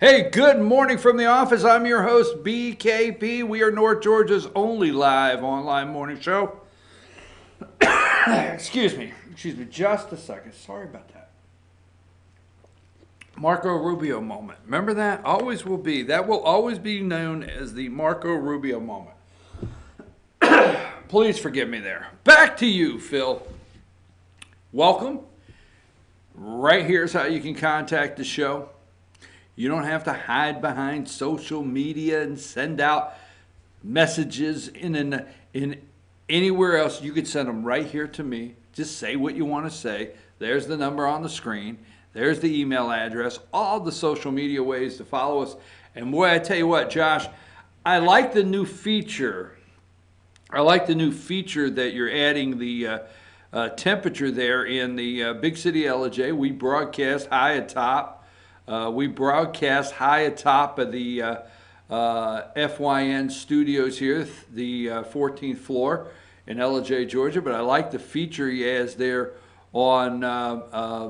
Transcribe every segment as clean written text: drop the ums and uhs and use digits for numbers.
Hey, good morning from the office. I'm your host, BKP. We are North Georgia's only live online morning show. Excuse me, just a second. Sorry about that. Marco Rubio moment. Remember that? Always will be. That will always be known as the Marco Rubio moment. Please forgive me there. Back to you, Phil. Welcome. Right here's how you can contact the show. You don't have to hide behind social media and send out messages in anywhere else. You could send them right here to me. Just say what you want to say. There's the number on the screen. There's the email address. All the social media ways to follow us. And boy, I tell you what, Josh, I like the new feature. I like the new feature that you're adding the temperature there in the big city LJ. We broadcast high atop. We broadcast high atop of the FYN studios here, the 14th floor in LJ, Georgia. But I like the feature he has there on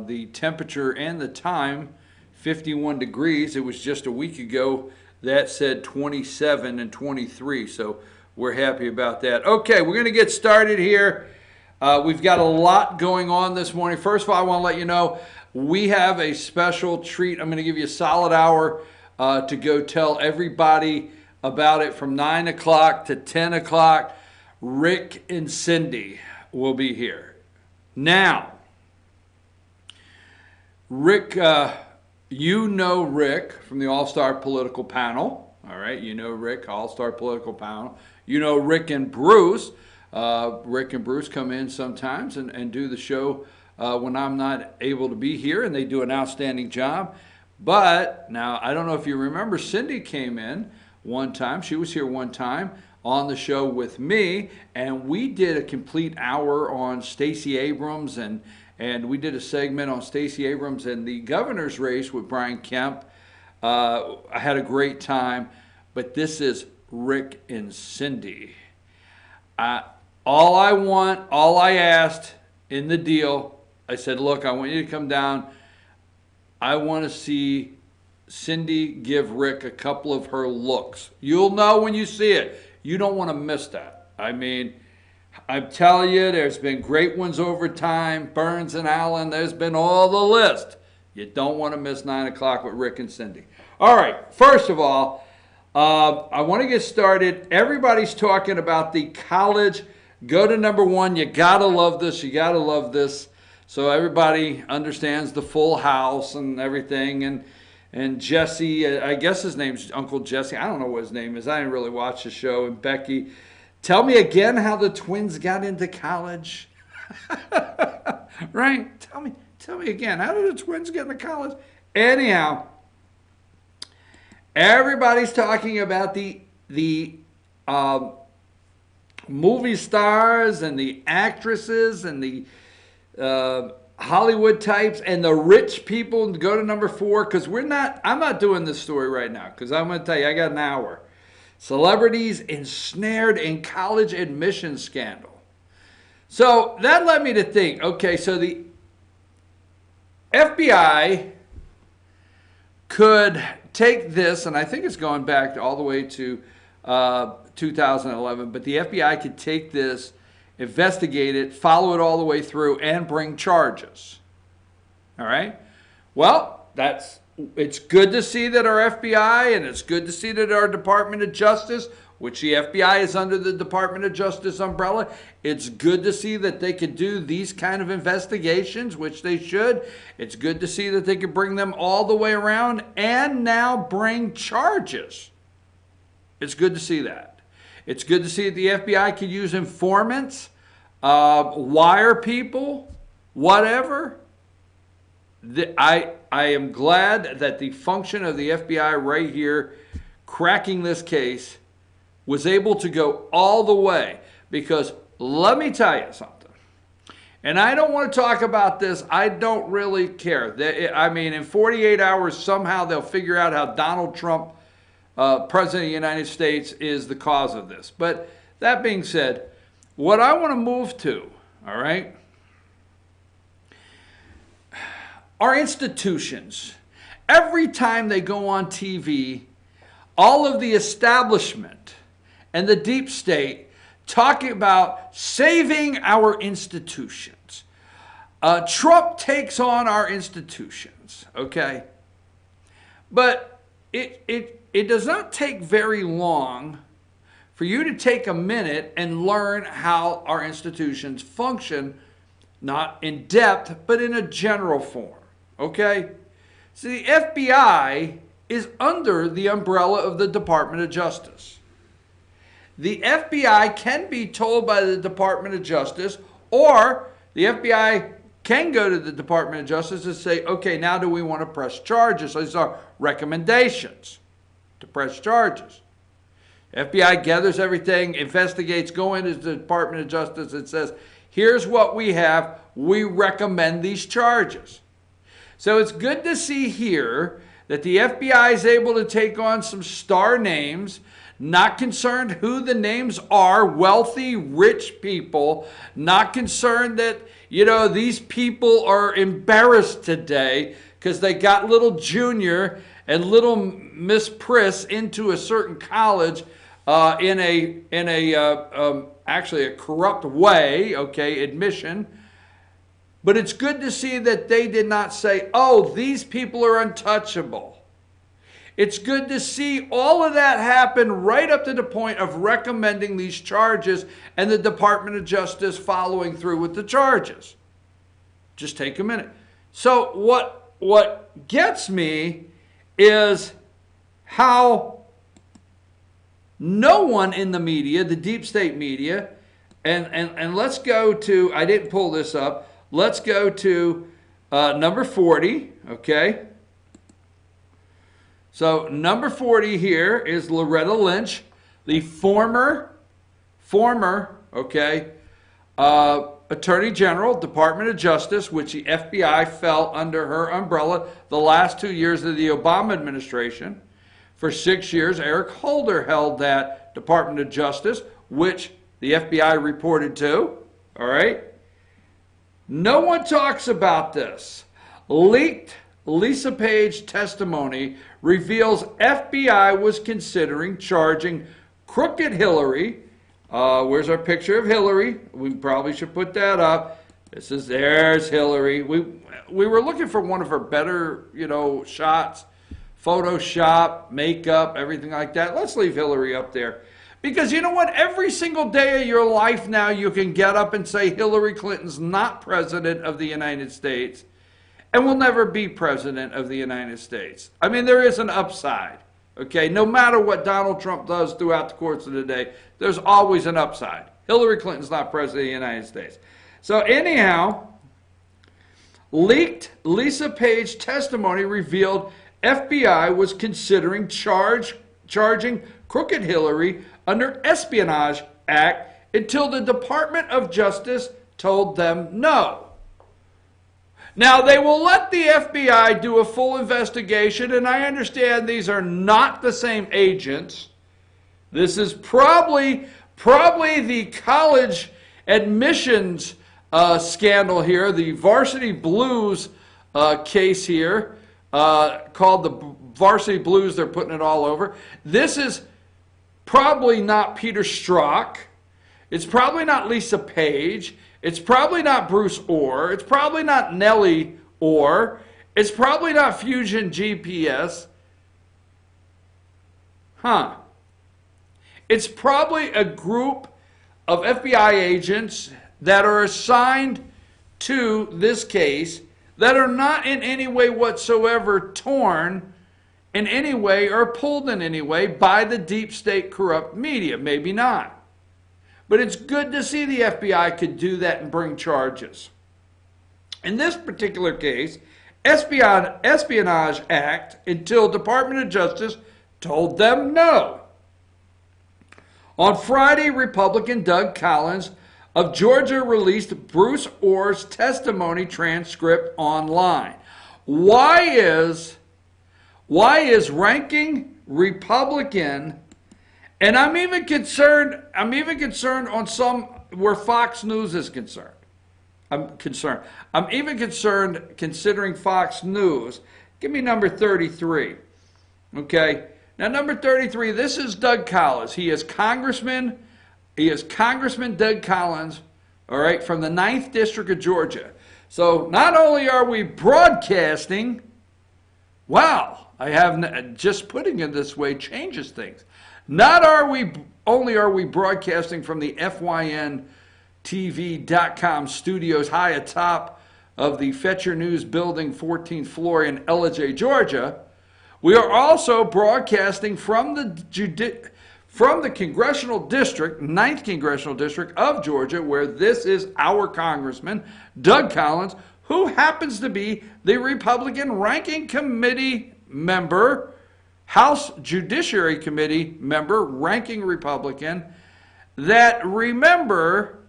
the temperature and the time, 51 degrees. It was just a week ago that said 27 and 23. So we're happy about that. Okay, we're going to get started here. We've got a lot going on this morning. First of all, I want to let you know we have a special treat. I'm going to give you a solid hour to go tell everybody about it from 9 o'clock to 10 o'clock. Rick and Cindy will be here. Now, Rick, you know Rick from the All-Star Political Panel. All right, you know Rick, All-Star Political Panel. You know Rick and Bruce. Rick and Bruce come in sometimes and do the show when I'm not able to be here, and they do an outstanding job. But now, I don't know if you remember, Cindy came in one time. She was here one time on the show with me, and we did a complete hour on Stacey Abrams, and we did a segment on Stacey Abrams and the governor's race with Brian Kemp. I had a great time, but this is Rick and Cindy. All I asked in the deal, I said, look, I want you to come down. I want to see Cindy give Rick a couple of her looks. You'll know when you see it. You don't want to miss that. I mean, I'm telling you, there's been great ones over time. Burns and Allen, there's been all the list. You don't want to miss 9 o'clock with Rick and Cindy. All right, first of all, I want to get started. Everybody's talking about the college. Go to number one. You got to love this. You got to love this. So everybody understands the Full House and everything. And Jesse, I guess his name's Uncle Jesse. I don't know what his name is. I didn't really watch the show. And Becky, tell me again how the twins got into college. Right? Tell me again. How did the twins get into college? Anyhow, everybody's talking about the movie stars and the actresses and the Hollywood types and the rich people. Go to number four, because I'm not doing this story right now, because I'm going to tell you, I got an hour. Celebrities ensnared in college admission scandal. So that led me to think, okay, so the FBI could take this, and I think it's going back all the way to 2011, but the FBI could take this, investigate it, follow it all the way through, and bring charges. All right? Well, it's good to see that our FBI, and it's good to see that our Department of Justice, which the FBI is under the Department of Justice umbrella, it's good to see that they could do these kind of investigations, which they should. It's good to see that they could bring them all the way around and now bring charges. It's good to see that. It's good to see that the FBI could use informants, wire people, whatever. I am glad that the function of the FBI right here, cracking this case, was able to go all the way. Because let me tell you something. And I don't want to talk about this. I don't really care. I mean, in 48 hours, somehow they'll figure out how Donald Trump, President of the United States, is the cause of this. But that being said, what I want to move to, all right, are institutions. Every time they go on TV, all of the establishment and the deep state talking about saving our institutions. Trump takes on our institutions, okay? But it does not take very long for you to take a minute and learn how our institutions function, not in depth, but in a general form, okay? So the FBI is under the umbrella of the Department of Justice. The FBI can be told by the Department of Justice, or the FBI can go to the Department of Justice and say, okay, now do we want to press charges? So these are recommendations to press charges. FBI gathers everything, investigates, go into the Department of Justice and says, here's what we have. We recommend these charges. So it's good to see here that the FBI is able to take on some star names, not concerned who the names are, wealthy, rich people, not concerned that, these people are embarrassed today because they got little Junior and little Miss Priss into a certain college in actually a corrupt way, okay, admission. But it's good to see that they did not say, oh, these people are untouchable. It's good to see all of that happen right up to the point of recommending these charges and the Department of Justice following through with the charges. Just take a minute. So what gets me is how no one in the media, the deep state media, and let's go to, I didn't pull this up, let's go to number 40, okay? So number 40 here is Loretta Lynch, the former, okay, Attorney General, Department of Justice, which the FBI fell under her umbrella the last 2 years of the Obama administration. For 6 years, Eric Holder held that Department of Justice, which the FBI reported to, all right? No one talks about this. Leaked Lisa Page testimony reveals FBI was considering charging crooked Hillary. Where's our picture of Hillary? We probably should put that up. There's Hillary. We were looking for one of her better, shots. Photoshop, makeup, everything like that. Let's leave Hillary up there. Because you know what? Every single day of your life now you can get up and say Hillary Clinton's not president of the United States and will never be president of the United States. I mean, there is an upside. Okay, no matter what Donald Trump does throughout the course of the day, there's always an upside. Hillary Clinton's not president of the United States. So anyhow, leaked Lisa Page testimony revealed FBI was considering charging crooked Hillary under Espionage Act until the Department of Justice told them no. Now, they will let the FBI do a full investigation, and I understand these are not the same agents. This is probably the college admissions scandal here, the Varsity Blues case here, called the Varsity Blues. They're putting it all over. This is probably not Peter Strzok. It's probably not Lisa Page. It's probably not Bruce Orr. It's probably not Nellie Orr. It's probably not Fusion GPS. It's probably a group of FBI agents that are assigned to this case that are not in any way whatsoever torn in any way or pulled in any way by the deep state corrupt media. Maybe not. But it's good to see the FBI could do that and bring charges. In this particular case, Espionage Act until Department of Justice told them no. On Friday, Republican Doug Collins of Georgia released Bruce Orr's testimony transcript online. Why is ranking Republican, and I'm even concerned on some where Fox News is concerned. I'm even concerned considering Fox News. Give me number 33. Okay. Now, number 33, this is Doug Collins. He is Congressman Doug Collins, all right, from the 9th District of Georgia. So not only are we broadcasting, wow, just putting it this way changes things. Not only are we broadcasting from the FYNTV.com studios high atop of the Fetcher News Building, 14th floor in Ellijay, Georgia, we are also broadcasting from the Congressional District, 9th Congressional District of Georgia, where this is our Congressman, Doug Collins, who happens to be the Republican Ranking Committee member, House Judiciary Committee member, ranking Republican, that remember,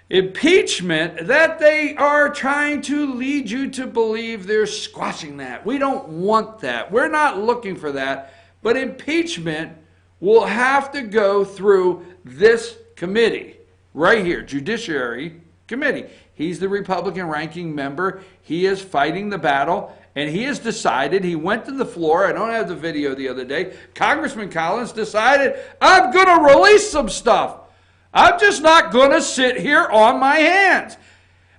impeachment, that they are trying to lead you to believe they're squashing that. We don't want that. We're not looking for that. But impeachment will have to go through this committee right here, Judiciary Committee. He's the Republican ranking member. He is fighting the battle, and he has decided, he went to the floor. I don't have the video the other day. Congressman Collins decided, I'm going to release some stuff. I'm just not going to sit here on my hands.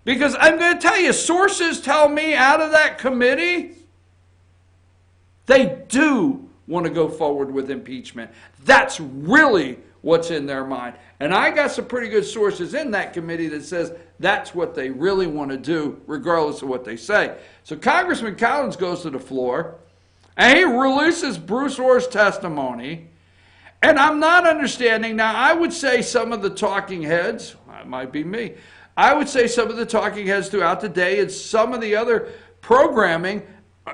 Because I'm going to tell you, sources tell me out of that committee, they do want to go forward with impeachment. That's really what's in their mind. And I got some pretty good sources in that committee that says that's what they really want to do, regardless of what they say. So Congressman Collins goes to the floor, and he releases Bruce Orr's testimony. And I'm not understanding. Now, I would say some of the talking heads, that might be me, I would say some of the talking heads throughout the day and some of the other programming,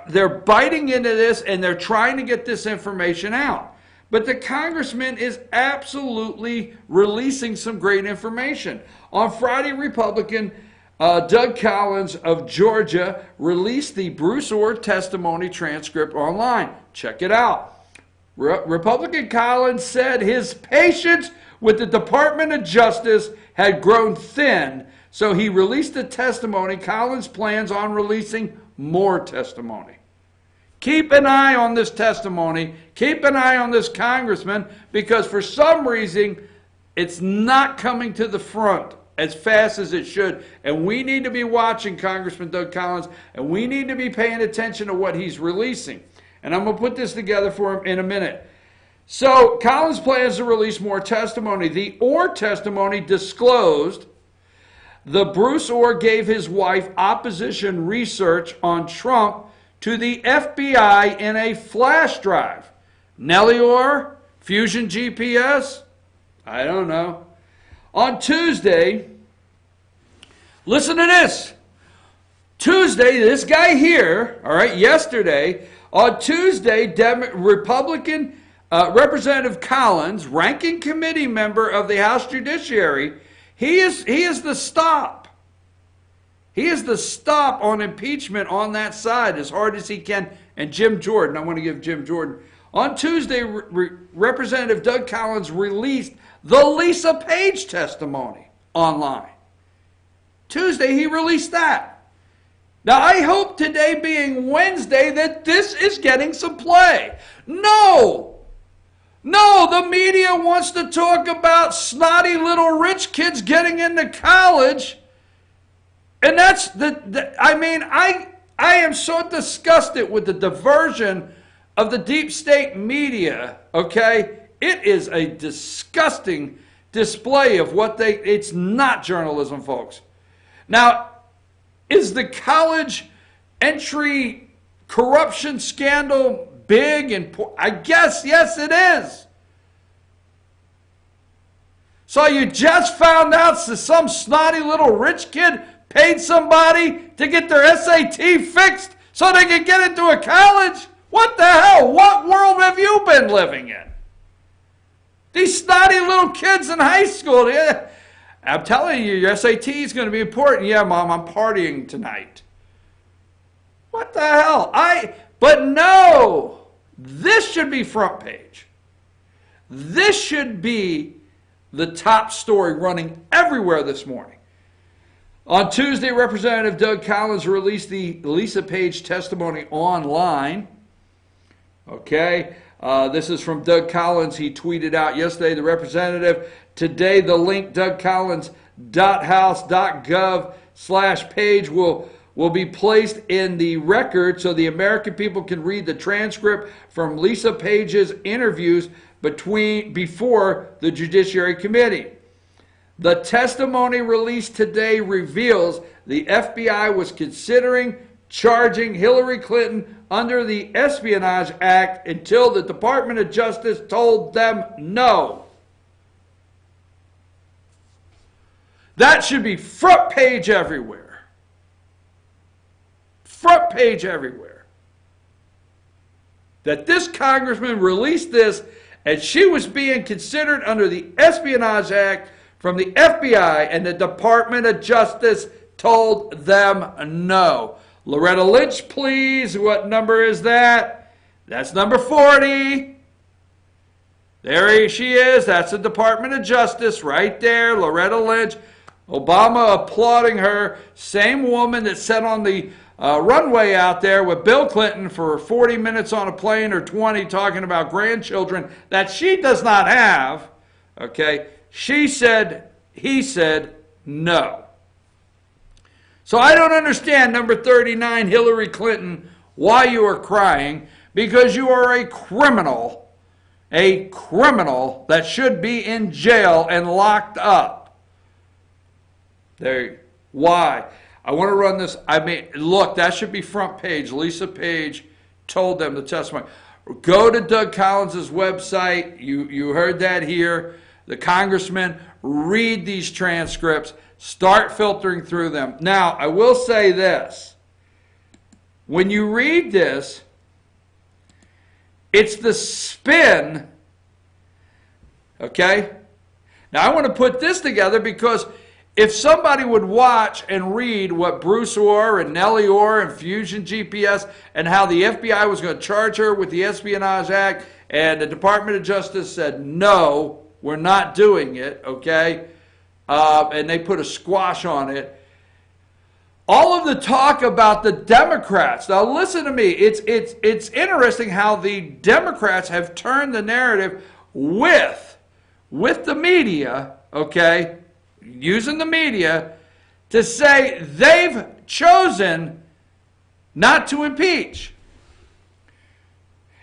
they're biting into this and they're trying to get this information out. But the congressman is absolutely releasing some great information. On Friday, Republican Doug Collins of Georgia released the Bruce Orr testimony transcript online. Check it out. Republican Collins said his patience with the Department of Justice had grown thin, so he released the testimony. Collins plans on releasing more testimony. Keep an eye on this testimony. Keep an eye on this congressman, because for some reason it's not coming to the front as fast as it should. And we need to be watching Congressman Doug Collins, and we need to be paying attention to what he's releasing. And I'm going to put this together for him in a minute. So Collins plans to release more testimony. The Orr testimony disclosed the Bruce Orr gave his wife opposition research on Trump to the FBI in a flash drive. Nellie Orr? Fusion GPS? I don't know. On Tuesday, listen to this. Tuesday, this guy here, all right, yesterday, on Tuesday, Republican Representative Collins, ranking committee member of the House Judiciary, he is the stop. He is the stop on impeachment on that side as hard as he can. And Jim Jordan, I want to give Jim Jordan. On Tuesday, Representative Doug Collins released the Lisa Page testimony online. Tuesday, he released that. Now, I hope today being Wednesday that this is getting some play. No, the media wants to talk about snotty little rich kids getting into college. And that's I am so disgusted with the diversion of the deep state media, okay? It is a disgusting display of it's not journalism, folks. Now, is the college entry corruption scandal big? And I guess, yes, it is. So you just found out that some snotty little rich kid paid somebody to get their SAT fixed so they could get into a college? What the hell? What world have you been living in? These snotty little kids in high school. Yeah. I'm telling you, your SAT is going to be important. Yeah, Mom, I'm partying tonight. What the hell? But no, this should be front page. This should be the top story running everywhere this morning. On Tuesday, Representative Doug Collins released the Lisa Page testimony online. Okay, this is from Doug Collins. He tweeted out yesterday, the representative, today the link dougcollins.house.gov/page will be placed in the record so the American people can read the transcript from Lisa Page's interviews before the Judiciary Committee. The testimony released today reveals the FBI was considering charging Hillary Clinton under the Espionage Act until the Department of Justice told them no. That should be front page everywhere. Front page everywhere. That this congressman released this and she was being considered under the Espionage Act from the FBI, and the Department of Justice told them no. Loretta Lynch, please. What number is that? That's number 40. There she is. That's the Department of Justice right there. Loretta Lynch. Obama applauding her. Same woman that sat on the runway out there with Bill Clinton for 40 minutes on a plane or 20 talking about grandchildren that she does not have. Okay. She said, he said, no. So I don't understand, number 39, Hillary Clinton, why you are crying, because you are a criminal that should be in jail and locked up. Why? I want to run this. I mean, look, that should be front page. Lisa Page told them the testimony. Go to Doug Collins' website. You heard that here. The congressman, read these transcripts, start filtering through them. Now, I will say this. When you read this, it's the spin, okay? Now, I want to put this together because if somebody would watch and read what Bruce Orr and Nellie Orr and Fusion GPS and how the FBI was going to charge her with the Espionage Act and the Department of Justice said no, we're not doing it, okay? And they put a squash on it. All of the talk about the Democrats. Now listen to me. It's interesting how the Democrats have turned the narrative with the media, okay? Using the media to say they've chosen not to impeach.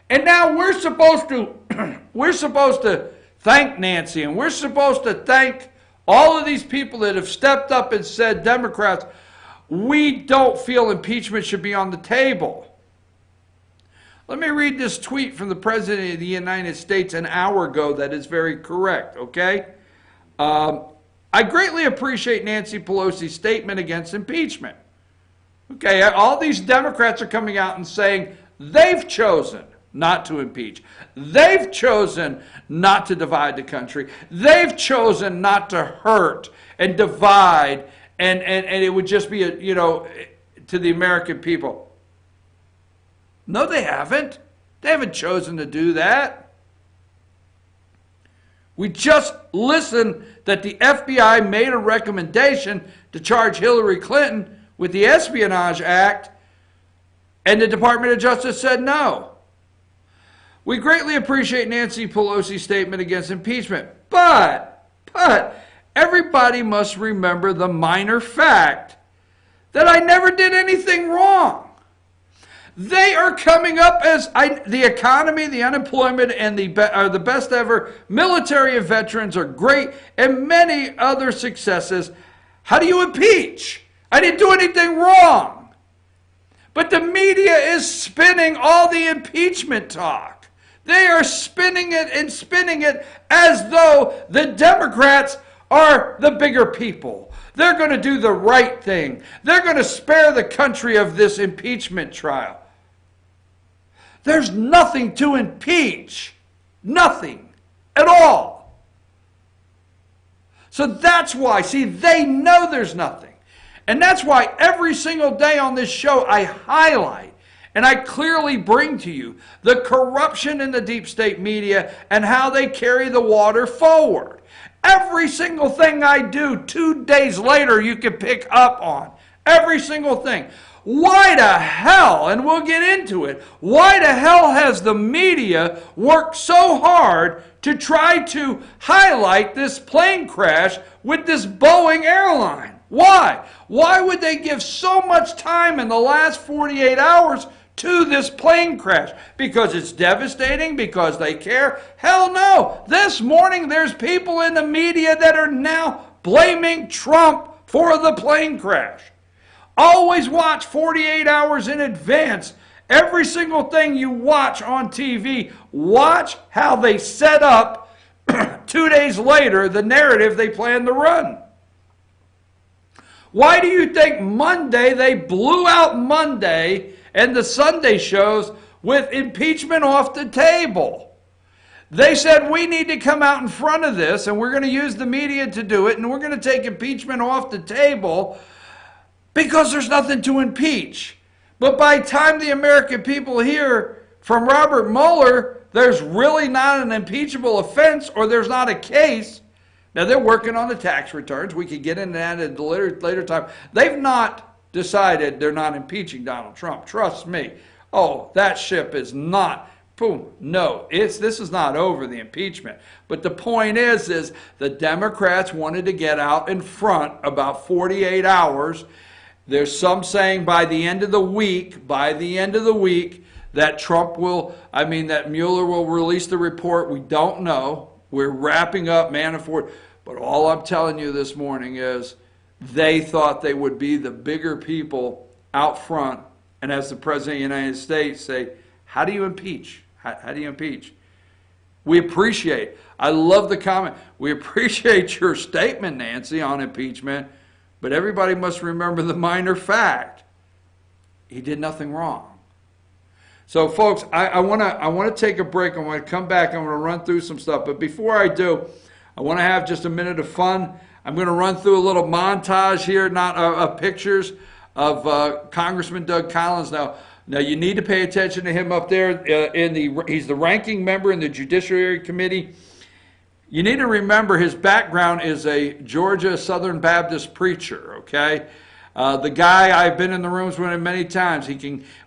And now we're supposed to thank Nancy, and we're supposed to thank all of these people that have stepped up and said, Democrats, we don't feel impeachment should be on the table. Let me read this tweet from the President of the United States an hour ago that is very correct, okay? I greatly appreciate Nancy Pelosi's statement against impeachment. Okay, all these Democrats are coming out and saying they've chosen not to impeach. They've chosen not to divide the country. They've chosen not to hurt and divide, and it would just be, to the American people. No, they haven't. They haven't chosen to do that. We just listened that the FBI made a recommendation to charge Hillary Clinton with the Espionage Act, and the Department of Justice said no. We greatly appreciate Nancy Pelosi's statement against impeachment, but everybody must remember the minor fact that I never did anything wrong. They are coming up as the economy, the unemployment, and are the best ever. Military and veterans are great, and many other successes. How do you impeach? I didn't do anything wrong. But the media is spinning all the impeachment talk. They are spinning it as though the Democrats are the bigger people. They're going to do the right thing. They're going to spare the country of this impeachment trial. There's nothing to impeach. Nothing at all. So that's why, see, they know there's nothing. And that's why every single day on this show I highlight And I clearly bring to you the corruption in the deep state media and how they carry the water forward. Every single thing I do, 2 days later, you can pick up on. Every single thing. Why the hell, and we'll get into it, why the hell has the media worked so hard to try to highlight this plane crash with this Boeing airline? Why? Why would they give so much time in the last 48 hours to this plane crash? Because it's devastating? Because they care? Hell no. This morning there's people in the media that are now blaming Trump for the plane crash. Always watch 48 hours in advance. Every single thing you watch on TV, watch how they set up 2 days later the narrative they plan to run. Why do you think Monday they blew out Monday and the Sunday shows with impeachment off the table? They said we need to come out in front of this and we're going to use the media to do it and we're going to take impeachment off the table because there's nothing to impeach. But by the time the American people hear from Robert Mueller, there's really not an impeachable offense or there's not a case. Now, they're working on the tax returns. We could get into that at a later time. They've not decided they're not impeaching Donald Trump. Trust me. Oh, that ship is not, boom, no. This is not over, the impeachment. But the point is the Democrats wanted to get out in front about 48 hours. There's some saying by the end of the week, that Trump will, that Mueller will release the report. We don't know. We're wrapping up Manafort. But all I'm telling you this morning is they thought they would be the bigger people out front. And as the President of the United States say, how do you impeach? How do you impeach? We appreciate, I love the comment, we appreciate your statement, Nancy, on impeachment. But everybody must remember the minor fact. He did nothing wrong. So, folks, I want to take a break. I want to come back. I want to run through some stuff. But before I do, I want to have just a minute of fun. I'm going to run through a little montage here, not of pictures of Congressman Doug Collins. Now, you need to pay attention to him up there. He's the ranking member in the Judiciary Committee. You need to remember his background is a Georgia Southern Baptist preacher, okay? The guy, I've been in the rooms with him many times.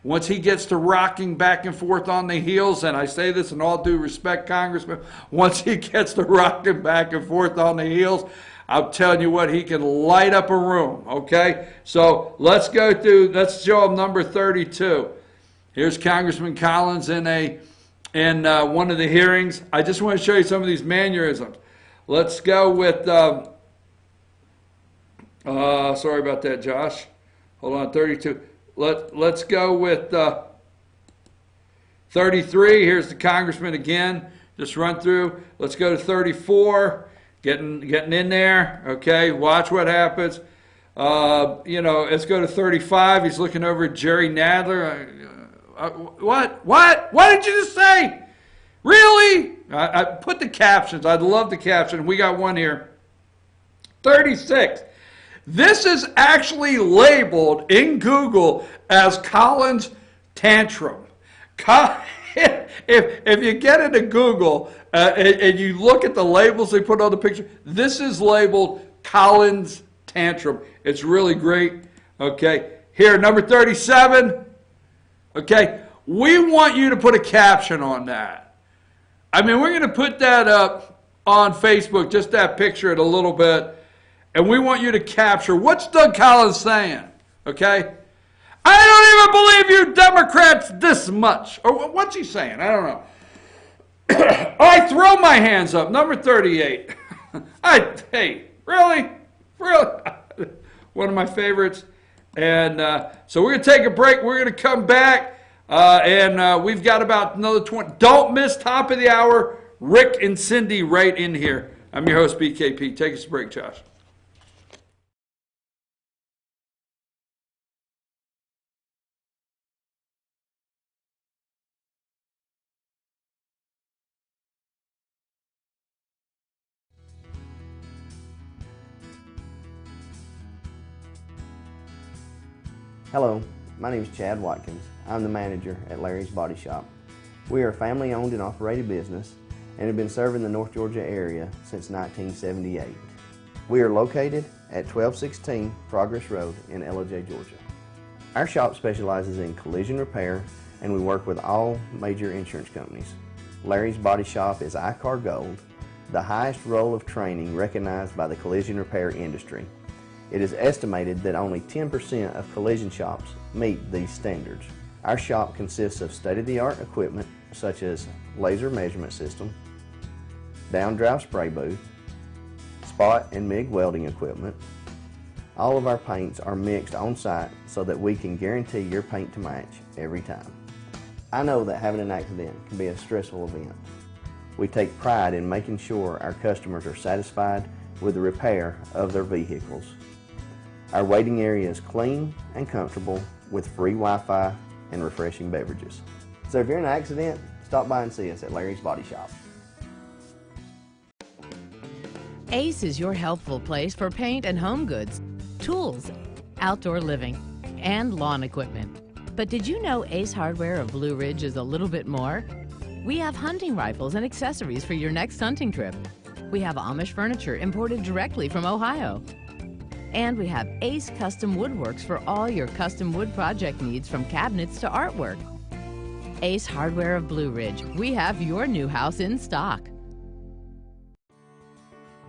Once he gets to rocking back and forth on the heels, and I say this in all due respect, Congressman, once he gets to rocking back and forth on the heels, I'm telling you what, he can light up a room, okay? So let's show him number 32. Here's Congressman Collins in one of the hearings. I just want to show you some of these mannerisms. Let's go with, sorry about that, Josh. Hold on, 32. Let's go with 33. Here's the congressman again. Just run through. Let's go to 34. Getting in there. Okay, watch what happens. Let's go to 35. He's looking over at Jerry Nadler. What? What did you just say? Really? I put the captions. I'd love the caption. We got one here. 36. This is actually labeled in Google as Collins tantrum. If you get into Google and you look at the labels they put on the picture, this is labeled Collins tantrum. It's really great. Okay. Here, number 37. Okay. We want you to put a caption on that. We're going to put that up on Facebook, just that picture it a little bit. And we want you to capture, what's Doug Collins saying? Okay? I don't even believe you Democrats this much. Or what's he saying? I don't know. I throw my hands up. Number 38. Hey, really? Really? One of my favorites. And so we're going to take a break. We're going to come back. And we've got about another 20. Don't miss top of the hour. Rick and Cindy right in here. I'm your host, BKP. Take us a break, Josh. Hello, My name is Chad Watkins. I'm the manager at Larry's Body Shop. We are a family-owned and operated business and have been serving the North Georgia area since 1978. We are located at 1216 Progress Road in LJ, Georgia. Our shop specializes in collision repair, and we work with all major insurance companies. Larry's Body Shop is ICAR Gold, the highest role of training recognized by the collision repair industry. It is estimated that only 10% of collision shops meet these standards. Our shop consists of state-of-the-art equipment such as laser measurement system, down-drive spray booth, spot and MIG welding equipment. All of our paints are mixed on site so that we can guarantee your paint to match every time. I know that having an accident can be a stressful event. We take pride in making sure our customers are satisfied with the repair of their vehicles. Our waiting area is clean and comfortable with free Wi-Fi and refreshing beverages. So if you're in an accident, stop by and see us at Larry's Body Shop. Ace is your helpful place for paint and home goods, tools, outdoor living, and lawn equipment. But did you know Ace Hardware of Blue Ridge is a little bit more? We have hunting rifles and accessories for your next hunting trip. We have Amish furniture imported directly from Ohio. And we have Ace Custom Woodworks for all your custom wood project needs, from cabinets to artwork. Ace Hardware of Blue Ridge, we have your new house in stock.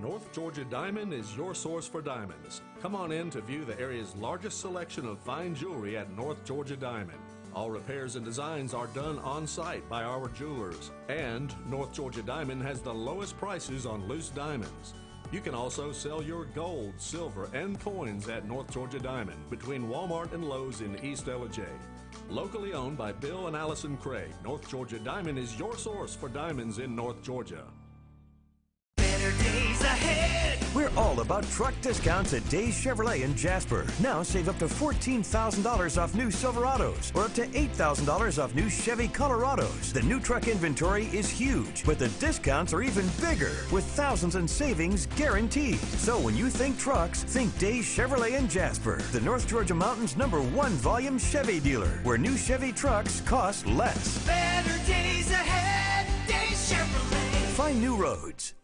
North Georgia Diamond is your source for diamonds. Come on in to view the area's largest selection of fine jewelry at North Georgia Diamond. All repairs and designs are done on site by our jewelers. And North Georgia Diamond has the lowest prices on loose diamonds. You can also sell your gold, silver, and coins at North Georgia Diamond between Walmart and Lowe's in East LJ. Locally owned by Bill and Allison Craig, North Georgia Diamond is your source for diamonds in North Georgia. Better days ahead. We're all about truck discounts at Days Chevrolet in Jasper. Now save up to $14,000 off new Silverados or up to $8,000 off new Chevy Colorados. The new truck inventory is huge, but the discounts are even bigger, with thousands in savings guaranteed. So when you think trucks, think Days Chevrolet in Jasper, the North Georgia Mountain's #1 volume Chevy dealer, where new Chevy trucks cost less. Better days ahead. Days Chevrolet. Find new roads.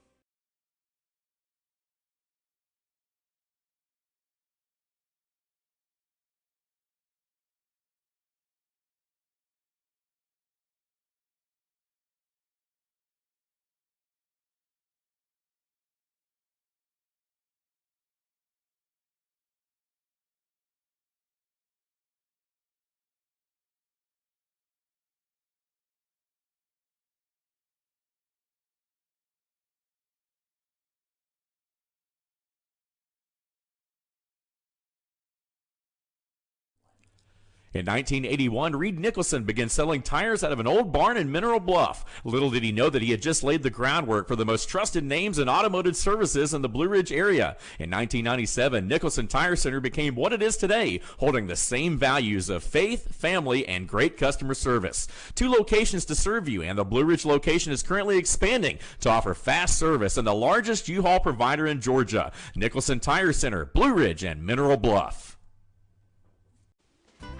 In 1981, Reed Nicholson began selling tires out of an old barn in Mineral Bluff. Little did he know that he had just laid the groundwork for the most trusted names in automotive services in the Blue Ridge area. In 1997, Nicholson Tire Center became what it is today, holding the same values of faith, family, and great customer service. 2 locations to serve you, and the Blue Ridge location is currently expanding to offer fast service and the largest U-Haul provider in Georgia. Nicholson Tire Center, Blue Ridge, and Mineral Bluff.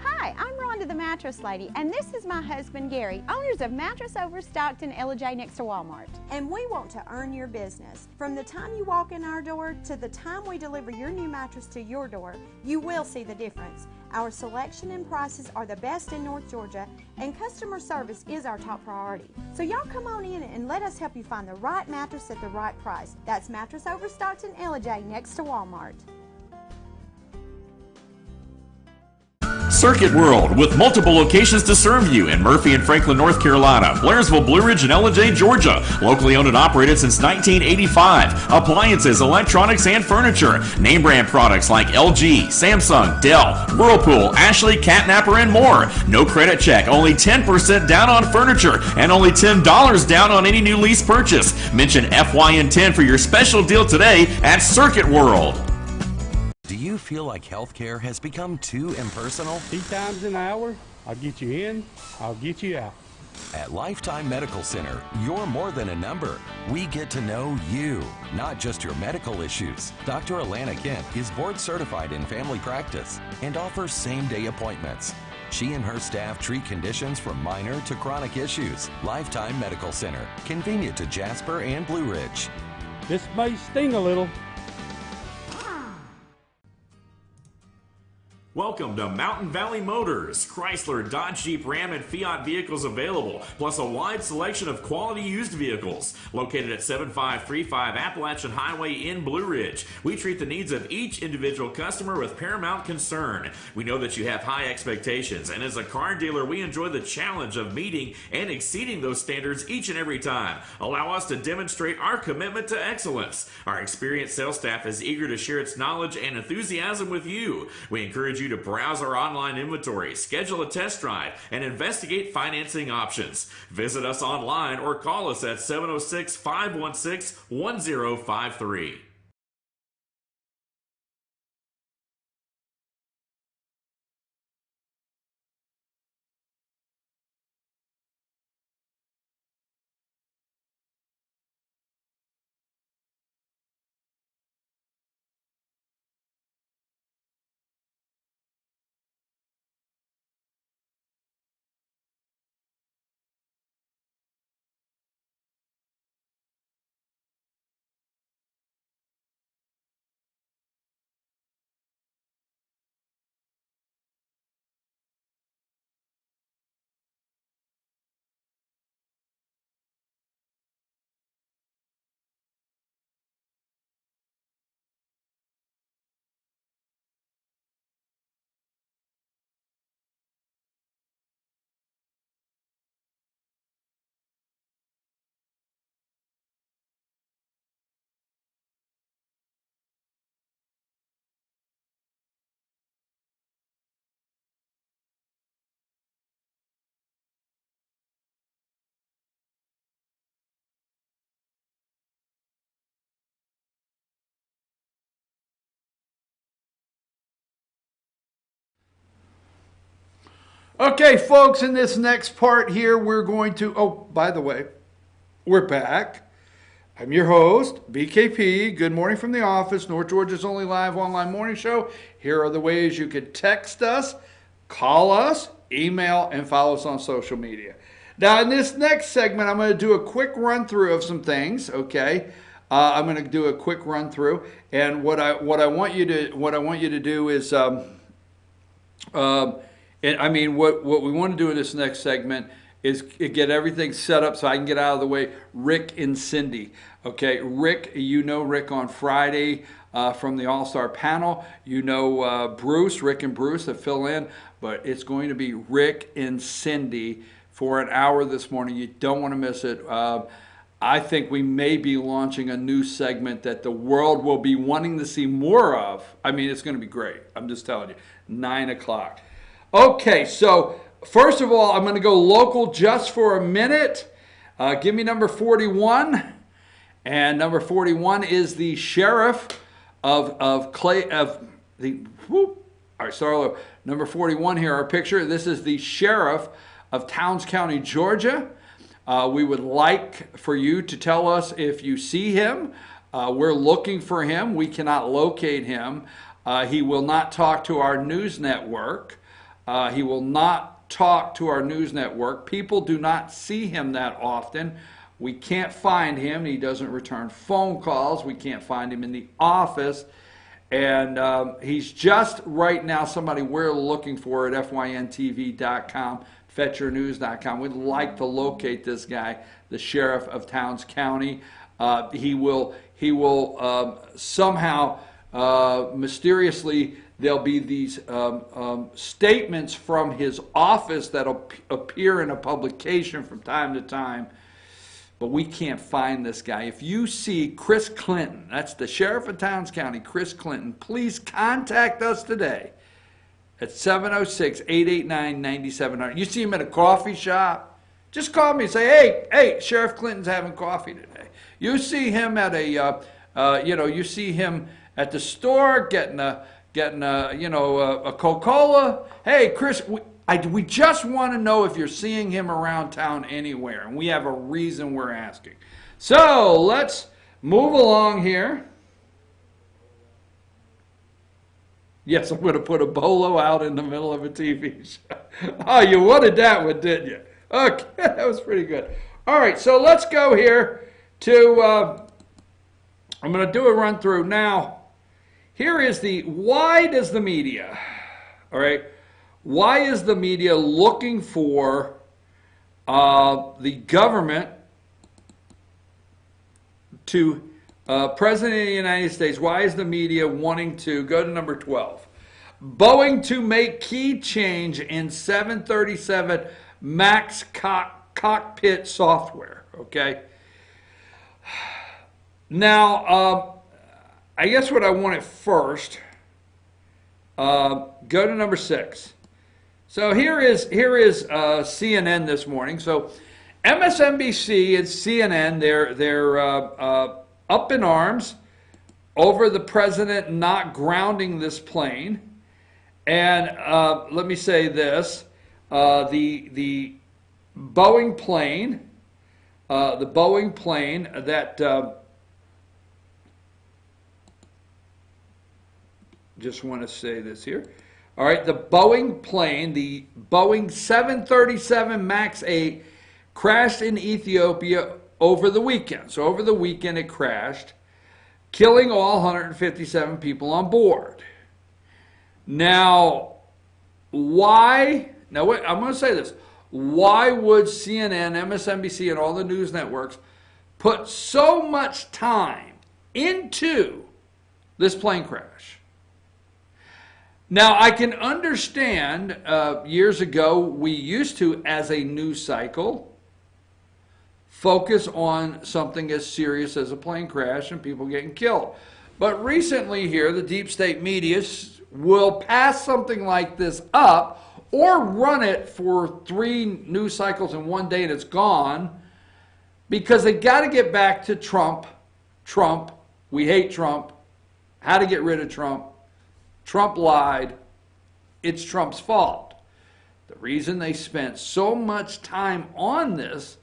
Hi, I'm Rhonda the Mattress Lady, and this is my husband Gary, owners of Mattress Overstocked in LJ next to Walmart. And we want to earn your business. From the time you walk in our door to the time we deliver your new mattress to your door, you will see the difference. Our selection and prices are the best in North Georgia, and customer service is our top priority. So y'all come on in and let us help you find the right mattress at the right price. That's Mattress Overstocked in LJ next to Walmart. Circuit World, with multiple locations to serve you in Murphy and Franklin, North Carolina, Blairsville, Blue Ridge, and LJ, Georgia. Locally owned and operated since 1985. Appliances, electronics, and furniture. Name brand products like LG, Samsung, Dell, Whirlpool, Ashley, Catnapper, and more. No credit check, only 10% down on furniture, and only $10 down on any new lease purchase. Mention FYN10 for your special deal today at Circuit World. Do you feel like healthcare has become too impersonal? 3 times an hour, I'll get you in, I'll get you out. At Lifetime Medical Center, you're more than a number. We get to know you, not just your medical issues. Dr. Alana Kent is board certified in family practice and offers same-day appointments. She and her staff treat conditions from minor to chronic issues. Lifetime Medical Center, convenient to Jasper and Blue Ridge. This may sting a little. Welcome to Mountain Valley Motors. Chrysler, Dodge, Jeep, Ram, and Fiat vehicles available, plus a wide selection of quality used vehicles. Located at 7535 Appalachian Highway in Blue Ridge, we treat the needs of each individual customer with paramount concern. We know that you have high expectations, and as a car dealer, we enjoy the challenge of meeting and exceeding those standards each and every time. Allow us to demonstrate our commitment to excellence. Our experienced sales staff is eager to share its knowledge and enthusiasm with you. We encourage you to browse our online inventory, schedule a test drive, and investigate financing options. Visit us online or call us at 706-516-1053. Okay, folks, in this next part here, we're going to, oh, by the way, we're back. I'm your host, BKP. Good morning from the office, North Georgia's only live online morning show. Here are the ways you could text us, call us, email, and follow us on social media. Now, in this next segment, I'm going to do a quick run through of some things, okay? I'm going to do a quick run through, and what I want you to do is what we want to do in this next segment is get everything set up so I can get out of the way. Rick and Cindy. Okay, Rick, you know Rick on Friday from the All-Star panel. You know Rick and Bruce that fill in, but it's going to be Rick and Cindy for an hour this morning. You don't want to miss it. I think we may be launching a new segment that the world will be wanting to see more of. I mean, it's going to be great. I'm just telling you. 9 o'clock. Okay, so first of all, I'm going to go local just for a minute. Give me number 41. And number 41 is the sheriff of the, all right, start over. Number 41 here, our picture. This is the sheriff of Towns County, Georgia. We would like for you to tell us if you see him. We're looking for him. We cannot locate him. He will not talk to our news network. He will not talk to our news network. People do not see him that often. We can't find him. He doesn't return phone calls. We can't find him in the office. And he's just right now somebody we're looking for at fyntv.com, fetchernews.com. We'd like to locate this guy, the sheriff of Towns County. He will somehow mysteriously, there'll be these statements from his office that'll appear in a publication from time to time, but we can't find this guy. If you see Chris Clinton, that's the sheriff of Towns County, Chris Clinton, please contact us today at 706-889-9700. You see him at a coffee shop, just call me and say, hey, Sheriff Clinton's having coffee today. You see him at you see him at the store getting a Coca-Cola. Hey, Chris, we just want to know if you're seeing him around town anywhere, and we have a reason we're asking. So let's move along here. Yes, I'm going to put a bolo out in the middle of a TV show. Oh, you wanted that one, didn't you? Okay, that was pretty good. All right, so let's go here to, I'm going to do a run through. Now, here is the, why does the media, all right, why is the media looking for the government to President of the United States, why is the media wanting to, go to number 12, Boeing to make key change in 737 MAX cockpit software, okay? Now, I guess what I wanted first, go to number 6. So here is CNN this morning. So MSNBC and CNN, they're up in arms over the president not grounding this plane. And let me say this: the Boeing plane, that just want to say this here. All right, the Boeing plane, the Boeing 737 MAX 8, crashed in Ethiopia over the weekend. So over the weekend it crashed, killing all 157 people on board. Now, why? Now, wait, I'm going to say this. Why would CNN, MSNBC, and all the news networks put so much time into this plane crash? Now, I can understand years ago we used to, as a news cycle, focus on something as serious as a plane crash and people getting killed. But recently here, the deep state media will pass something like this up or run it for 3 news cycles in one day and it's gone because they got to get back to Trump. Trump, we hate Trump. How to get rid of Trump. Trump lied. It's Trump's fault. The reason they spent so much time on this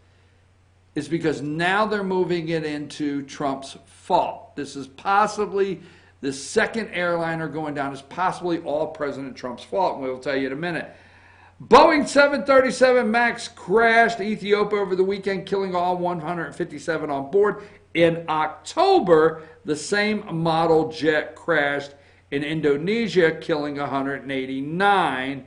is because now they're moving it into Trump's fault. This is possibly the second airliner going down is possibly all President Trump's fault, and we'll tell you in a minute. Boeing 737 MAX crashed Ethiopia over the weekend, killing all 157 on board. In October, the same model jet crashed in Indonesia, killing 189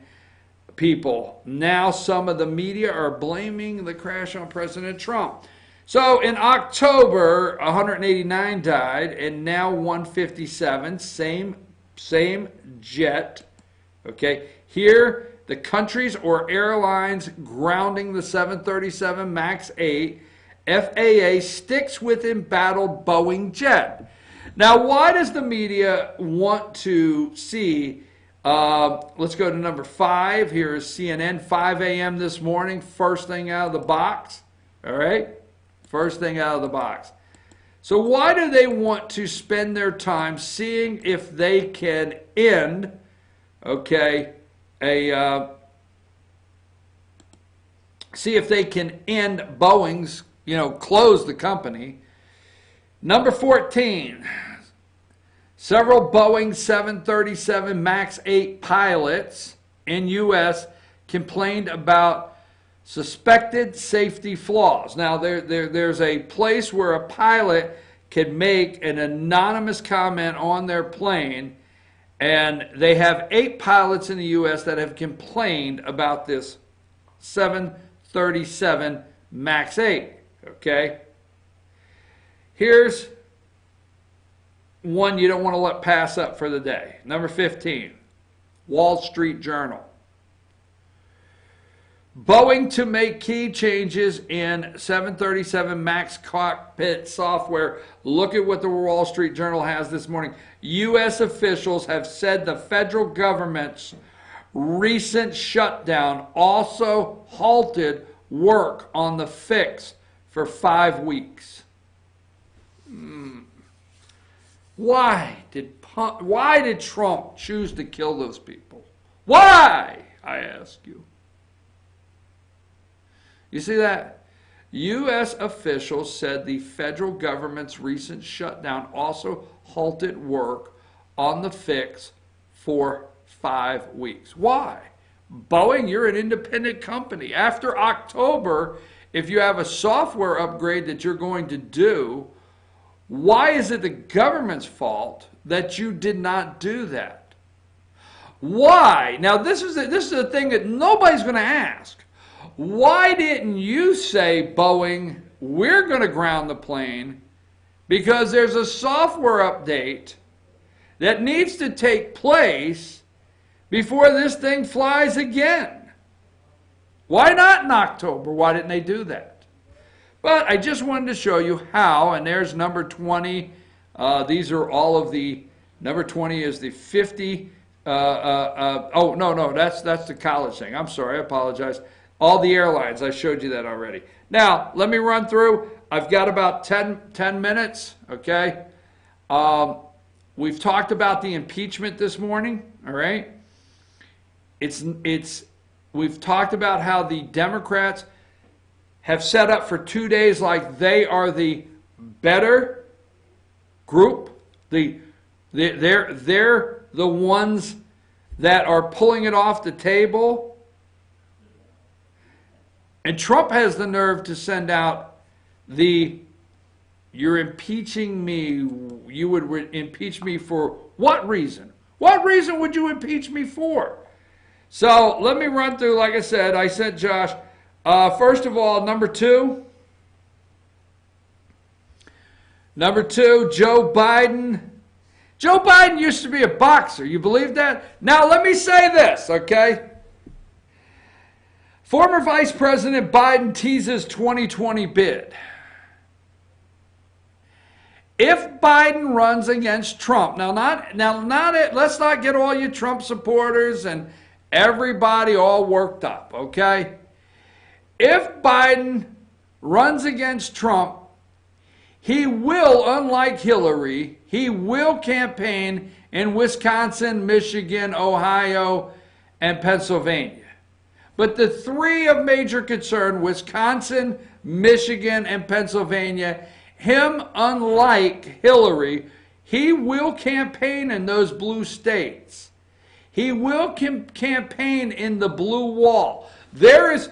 people. Now some of the media are blaming the crash on President Trump. So in October, 189 died, and now 157, same jet. Okay, here the countries or airlines grounding the 737 MAX 8, FAA sticks with embattled Boeing jet. Now, why does the media want to see, let's go to number 5. Here is CNN, 5 a.m. this morning, first thing out of the box. All right? First thing out of the box. So why do they want to spend their time seeing if they can end, okay, see if they can end Boeing's, close the company. Number 14, several Boeing 737 MAX 8 pilots in U.S. complained about suspected safety flaws. Now, there's a place where a pilot can make an anonymous comment on their plane, and they have 8 pilots in the U.S. that have complained about this 737 MAX 8, okay? Here's one you don't want to let pass up for the day. Number 15, Wall Street Journal. Boeing to make key changes in 737 MAX cockpit software. Look at what the Wall Street Journal has this morning. U.S. officials have said the federal government's recent shutdown also halted work on the fix for 5 weeks. Why did Trump choose to kill those people? Why, I ask you? You see that? U.S. officials said the federal government's recent shutdown also halted work on the fix for 5 weeks. Why? Boeing, you're an independent company. After October, if you have a software upgrade that you're going to do, why is it the government's fault that you did not do that? Why? Now, this is the thing that nobody's going to ask. Why didn't you say, Boeing, we're going to ground the plane because there's a software update that needs to take place before this thing flies again? Why not in October? Why didn't they do that? But I just wanted to show you how, and there's number 20. These are all of the, number 20 is the 50, oh, no, that's the college thing. I'm sorry, I apologize. All the airlines, I showed you that already. Now, let me run through. I've got about 10 minutes, okay? We've talked about the impeachment this morning, all right? We've talked about how the Democrats have set up for 2 days like they are the better group. They're the ones that are pulling it off the table. And Trump has the nerve to send out you're impeaching me. You would impeach me for what reason? What reason would you impeach me for? So let me run through, like I sent Josh. First of all, number two, Joe Biden. Joe Biden used to be a boxer. You believe that? Now let me say this, okay? Former Vice President Biden teases 2020 bid. If Biden runs against Trump, let's not get all you Trump supporters and everybody all worked up, okay? If Biden runs against Trump, he will, unlike Hillary, he will campaign in Wisconsin, Michigan, Ohio, and Pennsylvania. But the three of major concern, Wisconsin, Michigan, and Pennsylvania, him, unlike Hillary, he will campaign in those blue states. He will campaign in the blue wall. There is,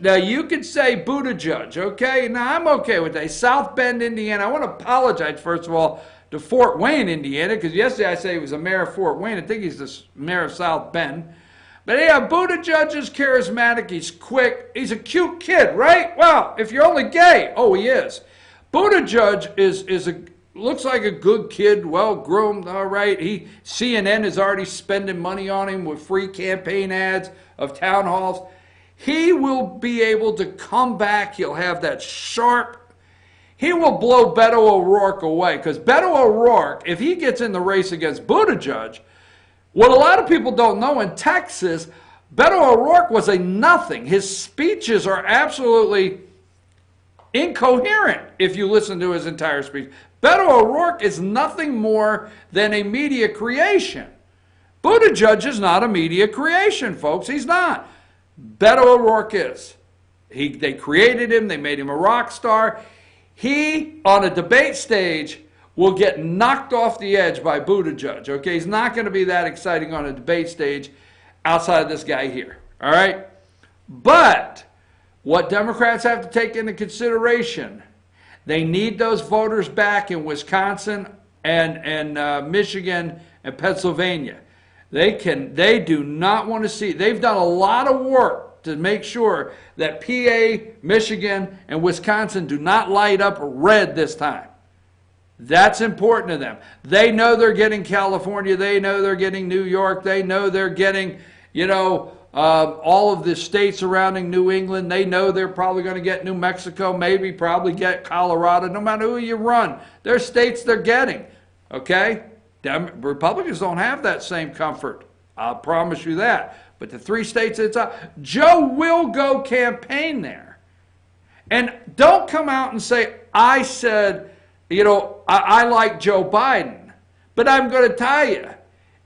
now you could say Buttigieg, okay? Now I'm okay with that. South Bend, Indiana. I want to apologize, first of all, to Fort Wayne, Indiana, because yesterday I said he was the mayor of Fort Wayne. I think he's the mayor of South Bend. But yeah, Buttigieg is charismatic. He's quick. He's a cute kid, right? Well, if you're only gay, oh, he is. Buttigieg looks like a good kid, well groomed, all right. CNN is already spending money on him with free campaign ads of town halls. He will be able to come back. He'll have that sharp. He will blow Beto O'Rourke away, because Beto O'Rourke, if he gets in the race against Buttigieg, what a lot of people don't know, in Texas, Beto O'Rourke was a nothing. His speeches are absolutely incoherent if you listen to his entire speech. Beto O'Rourke is nothing more than a media creation. Buttigieg is not a media creation, folks. He's not. Beto O'Rourke is. They created him. They made him a rock star. He, on a debate stage, will get knocked off the edge by Buttigieg. Okay, he's not going to be that exciting on a debate stage outside of this guy here. All right? But what Democrats have to take into consideration, they need those voters back in Wisconsin and Michigan and Pennsylvania. They do not want to see. They've done a lot of work to make sure that PA, Michigan, and Wisconsin do not light up red this time. That's important to them. They know they're getting California. They know they're getting New York. They know they're getting, all of the states surrounding New England. They know they're probably going to get New Mexico, probably get Colorado. No matter who you run, there's states they're getting. Okay? Republicans don't have that same comfort. I'll promise you that. But the three states it's up, Joe will go campaign there. And don't come out and say, I said, I like Joe Biden. But I'm going to tell you,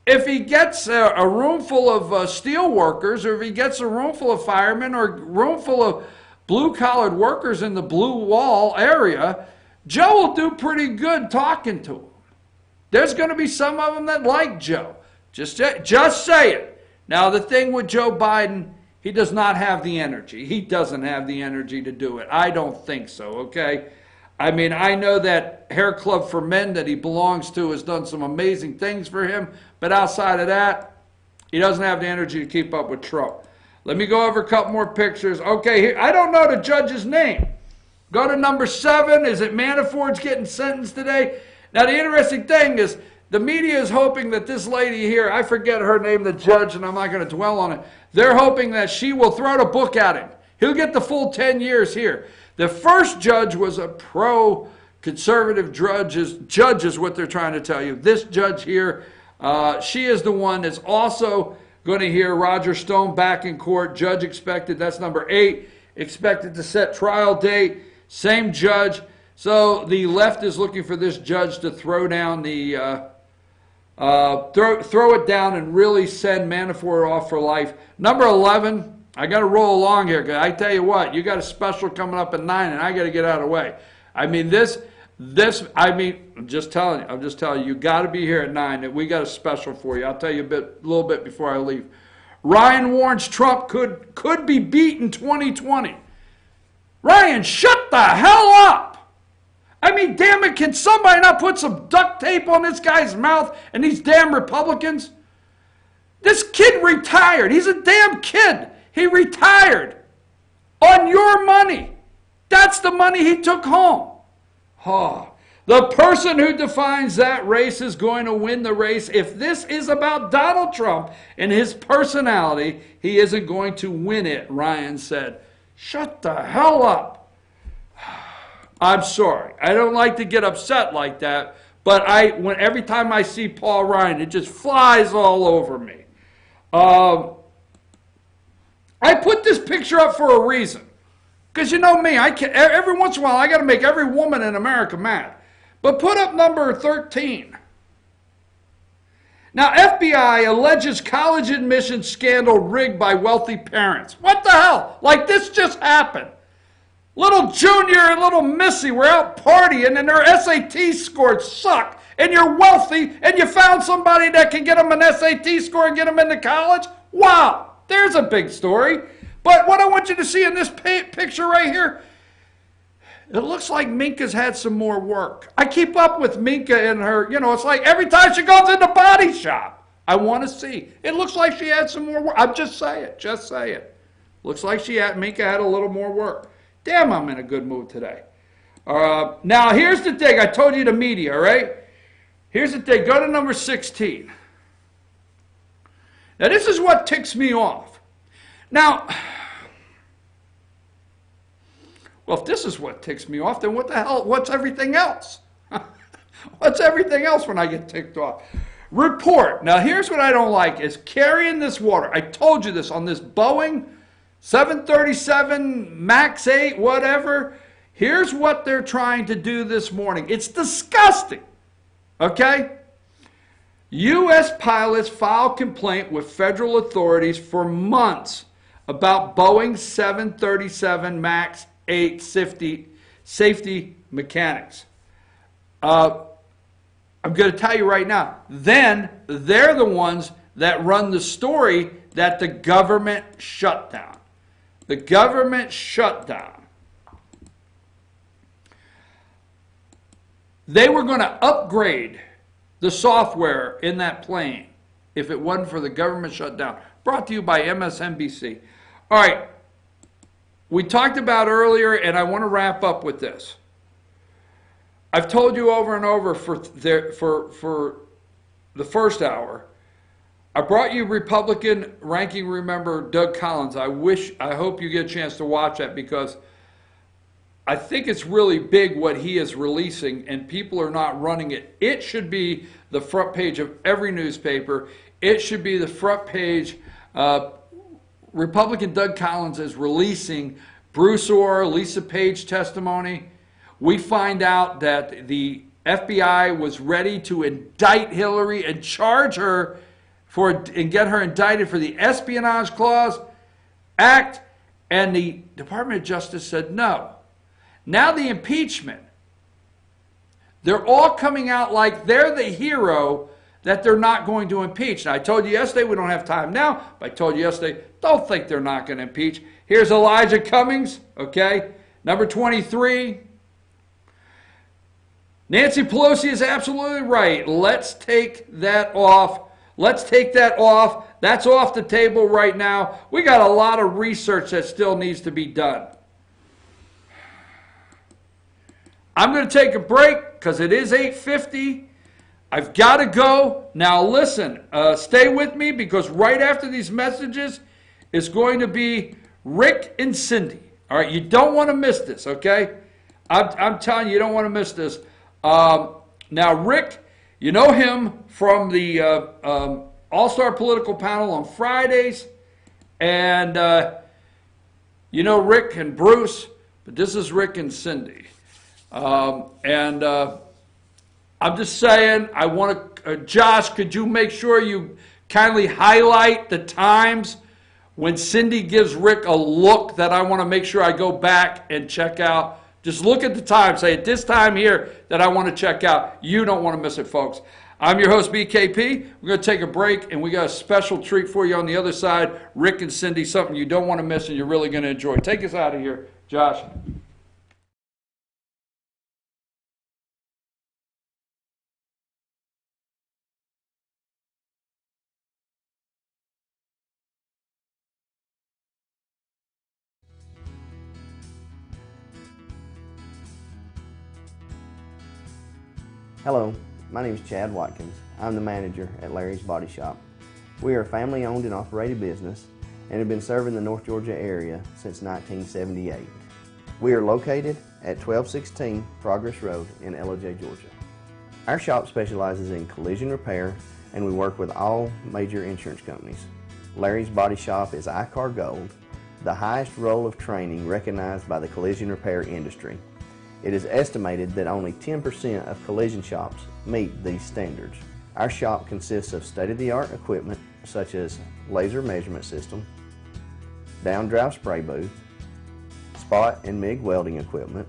if he gets a room full of steel workers, or if he gets a room full of firemen, or a room full of blue-collared workers in the blue wall area, Joe will do pretty good talking to them. There's going to be some of them that like Joe. Just say it. Now, the thing with Joe Biden, he does not have the energy. He doesn't have the energy to do it. I don't think so, okay? I mean, I know that Hair Club for Men that he belongs to has done some amazing things for him, but outside of that, he doesn't have the energy to keep up with Trump. Let me go over a couple more pictures. Okay, here, I don't know the judge's name. Go to number 7. Is it Manafort's getting sentenced today? Now, the interesting thing is the media is hoping that this lady here, I forget her name, the judge, and I'm not going to dwell on it. They're hoping that she will throw the book at him. He'll get the full 10 years here. The first judge was a pro-conservative judge is what they're trying to tell you. This judge here, she is the one that's also going to hear Roger Stone back in court. Judge expected, that's number 8, expected to set trial date. Same judge. So the left is looking for this judge to throw down the throw it down and really send Manafort off for life. Number 11, I got to roll along here, because I tell you what, you got a special coming up at 9, and I got to get out of the way. I mean, I'm just telling you, you got to be here at 9. We got a special for you. I'll tell you a little bit before I leave. Ryan warns Trump could be beat in 2020. Ryan, shut the hell up! I mean, damn it, can somebody not put some duct tape on this guy's mouth and these damn Republicans? This kid retired. He's a damn kid. He retired on your money. That's the money he took home. Oh, the person who defines that race is going to win the race. If this is about Donald Trump and his personality, he isn't going to win it, Ryan said. Shut the hell up. I'm sorry. I don't like to get upset like that, but every time I see Paul Ryan, it just flies all over me. I put this picture up for a reason. Because you know me, every once in a while I got to make every woman in America mad. But put up number 13. Now, FBI alleges college admission scandal rigged by wealthy parents. What the hell? Like this just happened. Little Junior and little Missy were out partying and their SAT scores suck. And you're wealthy and you found somebody that can get them an SAT score and get them into college? Wow, there's a big story. But what I want you to see in this picture right here, it looks like Minka's had some more work. I keep up with Minka and her, it's like every time she goes in the body shop, I want to see. It looks like she had some more work. I'm just saying. Looks like Minka had a little more work. Damn, I'm in a good mood today. Now, here's the thing. I told you the media, all right? Here's the thing. Go to number 16. Now, this is what ticks me off. Now, well, if this is what ticks me off, then what the hell, what's everything else? What's everything else when I get ticked off? Report. Now, here's what I don't like is carrying this water. I told you this on this Boeing 737 MAX 8, whatever. Here's what they're trying to do this morning. It's disgusting. Okay? U.S. pilots filed complaint with federal authorities for months about Boeing 737 MAX 8 safety mechanics. I'm going to tell you right now, then they're the ones that run the story that the government shut down. The government shut down. They were going to upgrade the software in that plane if it wasn't for the government shutdown. Brought to you by MSNBC. All right. We talked about earlier, and I want to wrap up with this. I've told you over and over for the first hour, I brought you Republican ranking member Doug Collins. I hope you get a chance to watch that because I think it's really big what he is releasing and people are not running it. It should be the front page of every newspaper. It should be the front page. Republican Doug Collins is releasing Bruce Orr, Lisa Page testimony. We find out that the FBI was ready to indict Hillary and charge her and get her indicted for the Espionage Clause Act, and the Department of Justice said no. Now the impeachment. They're all coming out like they're the hero that they're not going to impeach. Now, I told you yesterday we don't have time now, but I told you yesterday, don't think they're not going to impeach. Here's Elijah Cummings, okay? Number 23. Nancy Pelosi is absolutely right. Let's take that off. Let's take that off. That's off the table right now. We got a lot of research that still needs to be done. I'm going to take a break because it is 8:50. I've got to go. Now listen, stay with me because right after these messages is going to be Rick and Cindy. All right, you don't want to miss this, okay? I'm telling you, you don't want to miss this. Now, Rick, you know him from the All-Star Political Panel on Fridays. And you know Rick and Bruce, but this is Rick and Cindy. I'm just saying, I want to, Josh, could you make sure you kindly highlight the times when Cindy gives Rick a look that I want to make sure I go back and check out? Just look at the time. Say at this time here that I want to check out. You don't want to miss it, folks. I'm your host, BKP. We're going to take a break, and we got a special treat for you on the other side. Rick and Cindy, something you don't want to miss and you're really going to enjoy. Take us out of here, Josh. Hello, my name is Chad Watkins. I'm the manager at Larry's Body Shop. We are a family-owned and operated business and have been serving the North Georgia area since 1978. We are located at 1216 Progress Road in LJ, Georgia. Our shop specializes in collision repair and we work with all major insurance companies. Larry's Body Shop is ICAR Gold, the highest role of training recognized by the collision repair industry. It is estimated that only 10% of collision shops meet these standards. Our shop consists of state-of-the-art equipment such as laser measurement system, down-drive spray booth, spot and MIG welding equipment.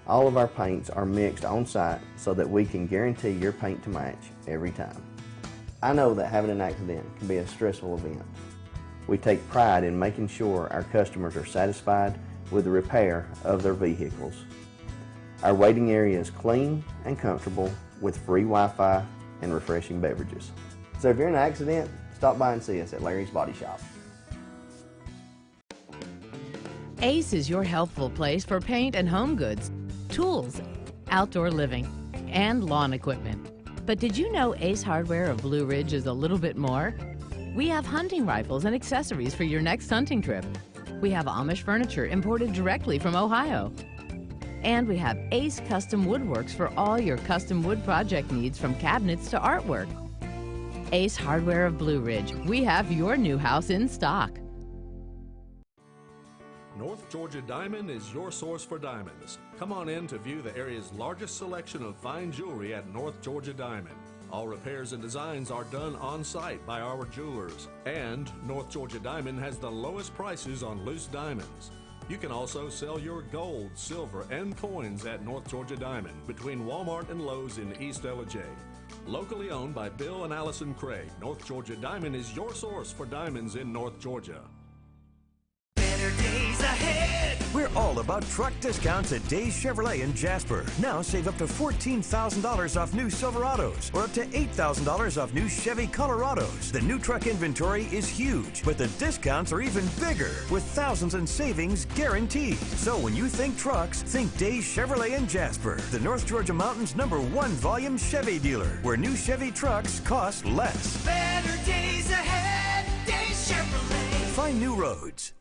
All of our paints are mixed on-site so that we can guarantee your paint to match every time. I know that having an accident can be a stressful event. We take pride in making sure our customers are satisfied with the repair of their vehicles. Our waiting area is clean and comfortable with free Wi-Fi and refreshing beverages. So if you're in an accident, stop by and see us at Larry's Body Shop. Ace is your helpful place for paint and home goods, tools, outdoor living, and lawn equipment. But did you know Ace Hardware of Blue Ridge is a little bit more? We have hunting rifles and accessories for your next hunting trip. We have Amish furniture imported directly from Ohio. And we have Ace Custom Woodworks for all your custom wood project needs from cabinets to artwork. Ace Hardware of Blue Ridge, we have your new house in stock. North Georgia Diamond is your source for diamonds. Come on in to view the area's largest selection of fine jewelry at North Georgia Diamond. All repairs and designs are done on-site by our jewelers. And North Georgia Diamond has the lowest prices on loose diamonds. You can also sell your gold, silver, and coins at North Georgia Diamond between Walmart and Lowe's in East LJ. Locally owned by Bill and Allison Craig, North Georgia Diamond is your source for diamonds in North Georgia. Better days ahead. We're all about truck discounts at Days Chevrolet in Jasper. Now save up to $14,000 off new Silverados or up to $8,000 off new Chevy Colorados. The new truck inventory is huge, but the discounts are even bigger with thousands in savings guaranteed. So when you think trucks, think Days Chevrolet in Jasper, the North Georgia Mountain's #1 volume Chevy dealer, where new Chevy trucks cost less. Better days ahead. Days Chevrolet. Find new roads.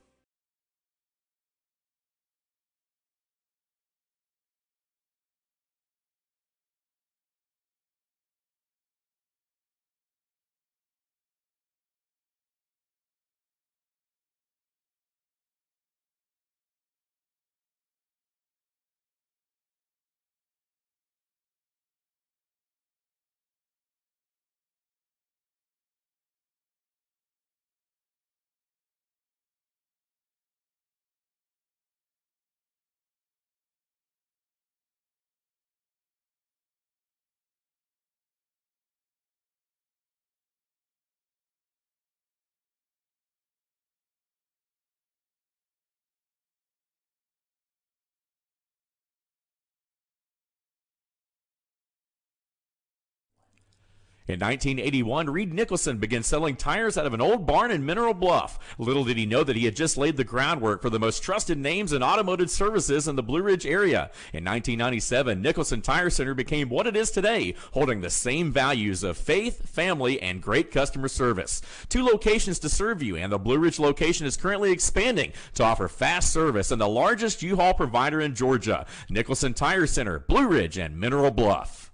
In 1981, Reed Nicholson began selling tires out of an old barn in Mineral Bluff. Little did he know that he had just laid the groundwork for the most trusted names in automotive services in the Blue Ridge area. In 1997, Nicholson Tire Center became what it is today, holding the same values of faith, family, and great customer service. 2 locations to serve you, and the Blue Ridge location is currently expanding to offer fast service and the largest U-Haul provider in Georgia. Nicholson Tire Center, Blue Ridge, and Mineral Bluff.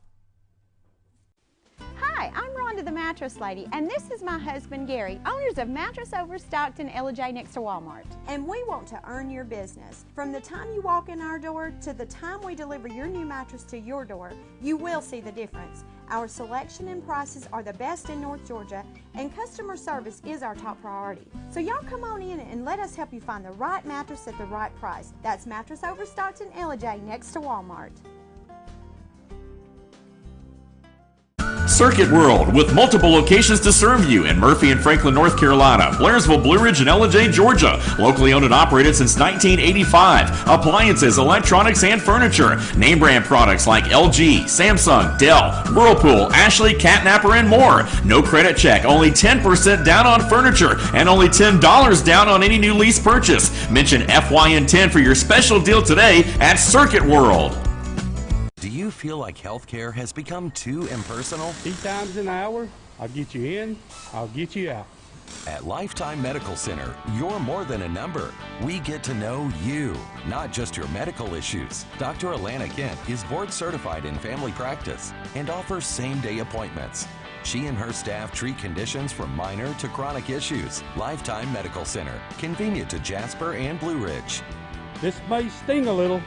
Hi, I'm Rhonda the Mattress Lady, and this is my husband Gary, owners of Mattress Overstocked in LJ next to Walmart. And we want to earn your business. From the time you walk in our door to the time we deliver your new mattress to your door, you will see the difference. Our selection and prices are the best in North Georgia, and customer service is our top priority. So y'all come on in and let us help you find the right mattress at the right price. That's Mattress Overstocked in LJ next to Walmart. Circuit World, with multiple locations to serve you in Murphy and Franklin, North Carolina, Blairsville, Blue Ridge, and Ellijay, Georgia. Locally owned and operated since 1985. Appliances, electronics, and furniture. Name brand products like LG, Samsung, Dell, Whirlpool, Ashley, Catnapper, and more. No credit check, only 10% down on furniture, and only $10 down on any new lease purchase. Mention FYN10 for your special deal today at Circuit World. Do you feel like healthcare has become too impersonal? 3 times an hour, I'll get you in, I'll get you out. At Lifetime Medical Center, you're more than a number. We get to know you, not just your medical issues. Dr. Alana Kent is board certified in family practice and offers same-day appointments. She and her staff treat conditions from minor to chronic issues. Lifetime Medical Center, convenient to Jasper and Blue Ridge. This may sting a little.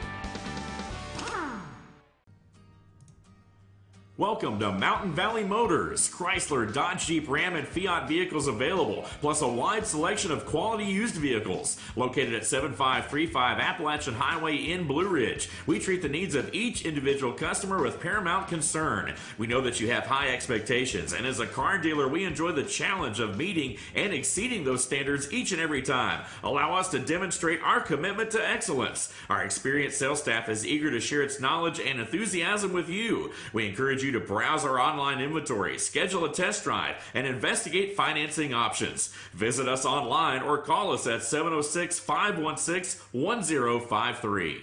Welcome to Mountain Valley Motors. Chrysler, Dodge, Jeep, Ram, and Fiat vehicles available, plus a wide selection of quality used vehicles. Located at 7535 Appalachian Highway in Blue Ridge, we treat the needs of each individual customer with paramount concern. We know that you have high expectations, and as a car dealer, we enjoy the challenge of meeting and exceeding those standards each and every time. Allow us to demonstrate our commitment to excellence. Our experienced sales staff is eager to share its knowledge and enthusiasm with you. We encourage you to browse our online inventory, schedule a test drive, and investigate financing options. Visit us online or call us at 706-516-1053.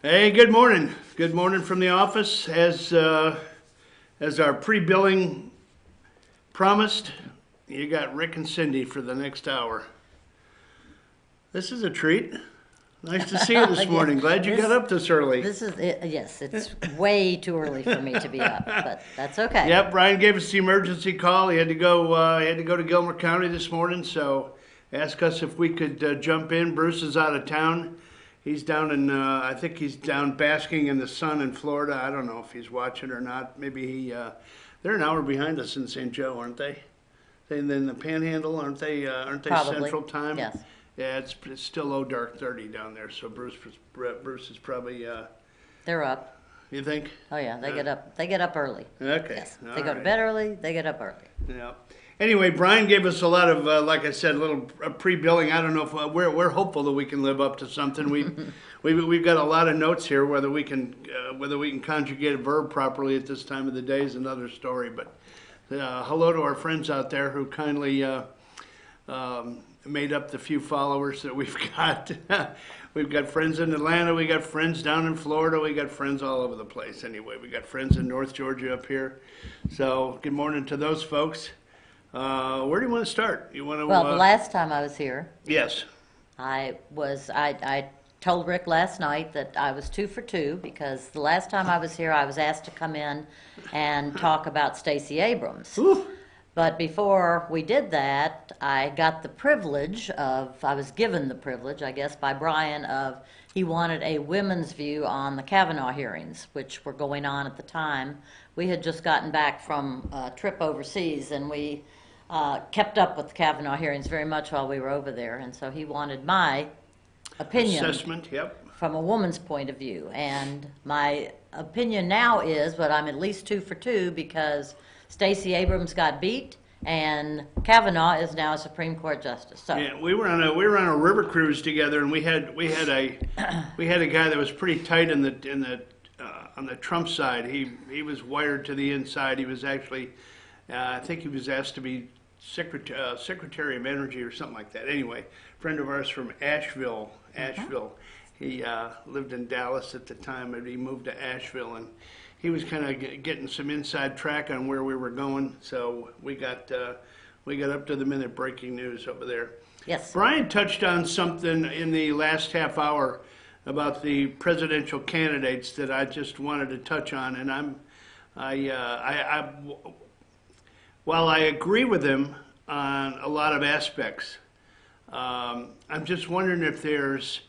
Hey, good morning. Good morning from the office. As our pre-billing promised, you got Rick and Cindy for the next hour. This is a treat. Nice to see you this morning. Glad you got up this early. This is yes, it's way too early for me to be up, but that's okay. Yep, Brian gave us the emergency call. He had to go. He had to go to Gilmer County this morning, so asked us if we could jump in. Bruce is out of town. He's down in, I think he's down basking in the sun in Florida. I don't know if he's watching or not. Maybe he, they're an hour behind us in St. Joe, aren't they? And then the Panhandle, aren't they Probably. Central Time? Yes. Yeah, it's still low dark 30 down there, so Bruce is probably, They're up. you think? Oh yeah, they get up. They get up early. Okay. Yes, all they go to right. bed early. They get up early. Yeah. Anyway, Brian gave us a lot of, like I said, a little pre-billing. I don't know if we're hopeful that we can live up to something. We've got a lot of notes here. Whether we can conjugate a verb properly at this time of the day is another story. But hello to our friends out there who kindly made up the few followers that we've got. We've got friends in Atlanta, we got friends down in Florida, we got friends all over the place anyway. We got friends in North Georgia up here. So good morning to those folks. Where do you want to start? You want to? Well, the last time I was here, Yes. I told Rick last night that I was 2 for 2 because the last time I was here, I was asked to come in and talk about Stacey Abrams. Ooh. But before we did that, I got the privilege I was given the privilege, I guess, by Brian he wanted a women's view on the Kavanaugh hearings, which were going on at the time. We had just gotten back from a trip overseas, and we kept up with the Kavanaugh hearings very much while we were over there. And so he wanted my opinion. Assessment, yep. From a woman's point of view. And my opinion now is, but I'm at least 2 for 2 because Stacey Abrams got beat, and Kavanaugh is now a Supreme Court justice. So Yeah, we were on a river cruise together, and we had a guy that was pretty tight on the Trump side. He was wired to the inside. He was actually, I think he was asked to be Secretary of Energy or something like that. Anyway, friend of ours from Asheville. He lived in Dallas at the time, and he moved to Asheville, and he was kind of getting some inside track on where we were going, so we got up to the minute breaking news over there. Yes. Brian touched on something in the last half hour about the presidential candidates that I just wanted to touch on, and while I agree with him on a lot of aspects, I'm just wondering if there's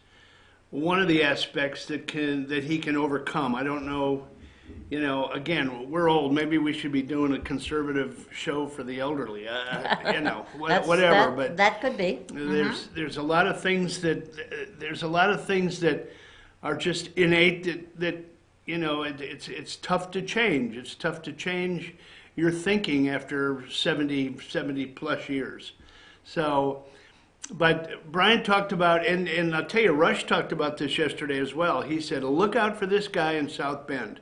one of the aspects that he can overcome. I don't know. You know, again, we're old. Maybe we should be doing a conservative show for the elderly. Whatever. But that could be. There's a lot of things that are just innate that it's tough to change. It's tough to change your thinking after 70 plus years. So, but Brian talked about, and I'll tell you, Rush talked about this yesterday as well. He said, look out for this guy in South Bend.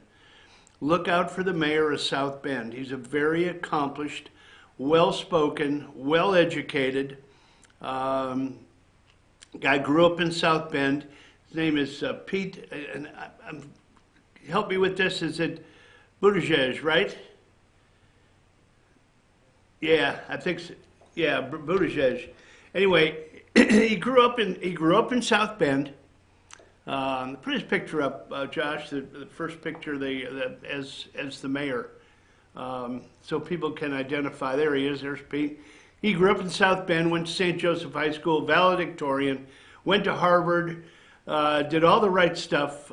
Look out for the mayor of South Bend. He's a very accomplished, well-spoken, well-educated guy. Grew up in South Bend. His name is Pete, and help me with this. Is it Buttigieg, right? Yeah, I think so. Yeah, Buttigieg. Anyway, he grew up in South Bend. Put his picture up, Josh. The first picture, as the mayor, so people can identify. There he is. There's Pete. He grew up in South Bend. Went to St. Joseph High School. Valedictorian. Went to Harvard. Did all the right stuff.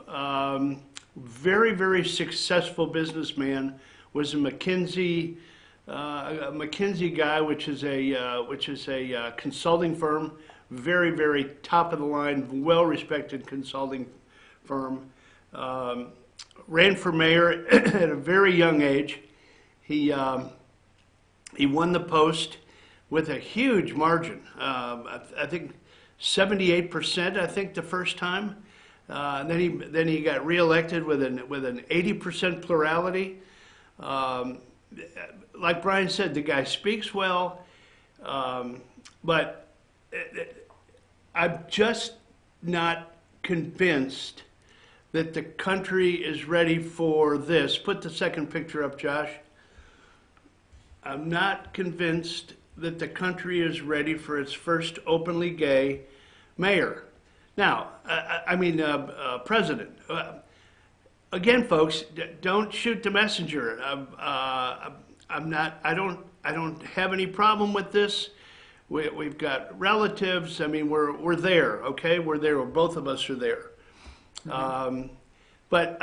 Very, very successful businessman. Was a McKinsey guy, which is a consulting firm. Very, very top of the line, well-respected consulting firm. Ran for mayor at a very young age. He won the post with a huge margin. I think 78%. I think the first time. Then he got reelected with an 80% plurality. Like Brian said, the guy speaks well, but I'm just not convinced that the country is ready for this. Put the second picture up, Josh. I'm not convinced that the country is ready for its first openly gay mayor. Now, president. Again, folks, don't shoot the messenger. I'm not. I don't have any problem with this. We've got relatives. I mean, we're there. Okay, we're there. Both of us are there. But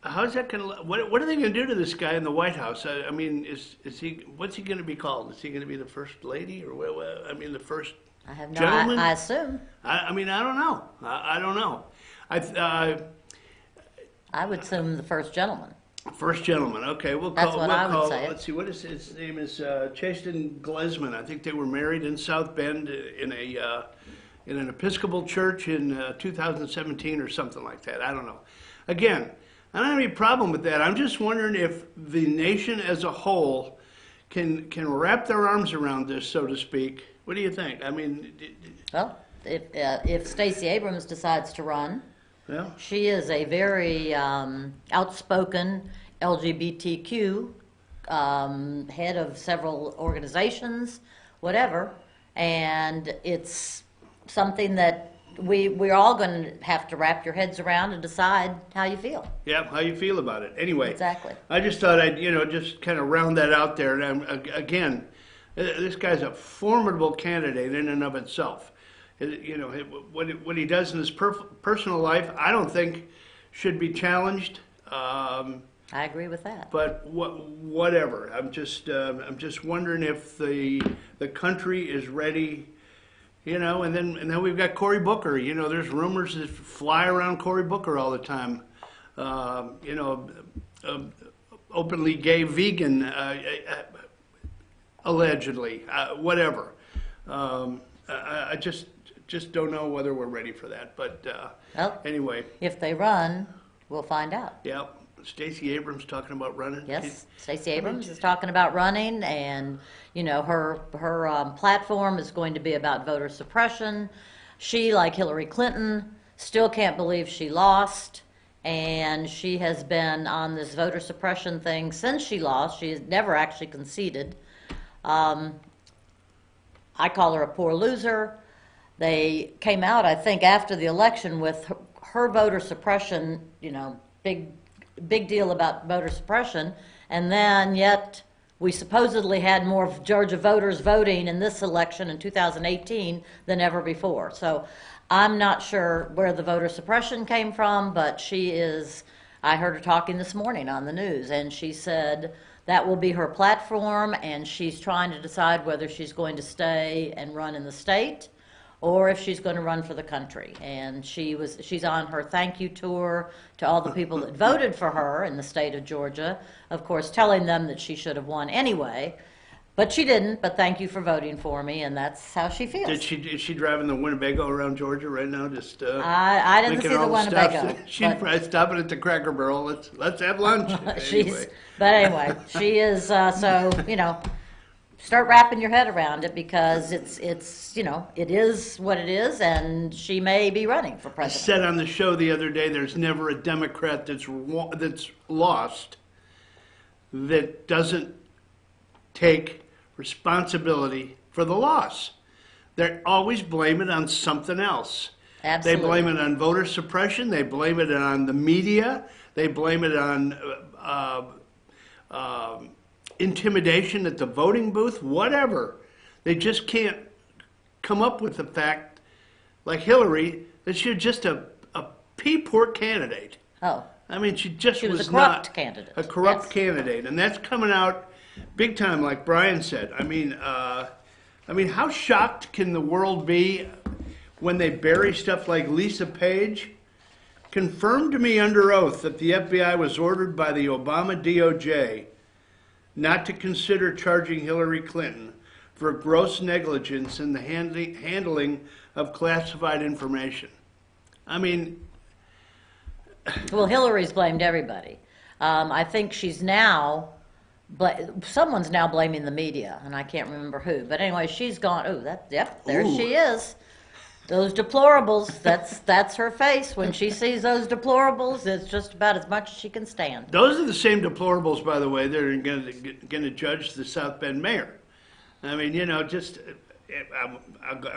how's that going to? What are they going to do to this guy in the White House? I mean, is he? What's he going to be called? Is he going to be the first lady, or the first I have no. gentleman? I assume. I don't know. I don't know. I would assume the first gentleman. First gentleman. Okay, we'll That's call. what We'll I would call. say. Let's see. What is his name? Is Chasten Glesman. I think they were married in South Bend in an Episcopal church in 2017 or something like that. I don't know. Again, I don't have any problem with that. I'm just wondering if the nation as a whole can wrap their arms around this, so to speak, What do you think? I mean, Well, if Stacey Abrams decides to run, yeah, she is a very outspoken LGBTQ head of several organizations, whatever, and it's something that we're all going to have to wrap your heads around and decide how you feel. yeah, how you feel about it. Anyway, Exactly. I just thought I'd, just kind of round that out there. And again, this guy's a formidable candidate in and of itself. What he does in his personal life, I don't think should be challenged. I agree with that. But whatever. I'm just wondering if the country is ready. And then we've got Cory Booker. There's rumors that fly around Cory Booker all the time. Openly gay vegan, allegedly, whatever. I just don't know whether we're ready for that. But Well, anyway, if they run, we'll find out. yeah. Stacey Abrams talking about running. Yes, Stacey Abrams is talking about running, and her platform is going to be about voter suppression. She, like Hillary Clinton, still can't believe she lost, and she has been on this voter suppression thing since she lost. She has never actually conceded. I call her a poor loser. They came out, I think, after the election with her voter suppression, big deal about voter suppression, and then yet we supposedly had more Georgia voters voting in this election in 2018 than ever before. So I'm not sure where the voter suppression came from, but I heard her talking this morning on the news, and she said that will be her platform, and she's trying to decide whether she's going to stay and run in the state or if she's going to run for the country. And she's on her thank you tour to all the people that voted for her in the state of Georgia, of course telling them that she should have won anyway, but she didn't. But thank you for voting for me, and that's how she feels. Is she driving the Winnebago around Georgia right now? Just I didn't see the Winnebago. She's probably stopping at the Cracker Barrel. Let's have lunch. Anyway. But anyway, she is start wrapping your head around it, because it is what it is, and she may be running for I president. said on the show the other day, there's never a Democrat that's lost that doesn't take responsibility for the loss. They always blame it on something else. Absolutely. They blame it on voter suppression. They blame it on the media. They blame it on intimidation at the voting booth, whatever. They just can't come up with the fact, like Hillary, that she was just a poor candidate. Oh. I mean, she was a corrupt candidate. A corrupt Yes. candidate, and that's coming out big time, like Brian said. I mean, how shocked can the world be when they bury stuff like Lisa Page? Confirmed to me under oath that the FBI was ordered by the Obama DOJ not to consider charging Hillary Clinton for gross negligence in the handling of classified information. I mean... Well, Hillary's blamed everybody. I think someone's now blaming the media, and I can't remember who. But anyway, she's gone, there she is. Those deplorables, that's her face. When she sees those deplorables, it's just about as much as she can stand. Those are the same deplorables, by the way, that are going to judge the South Bend mayor. I mean, I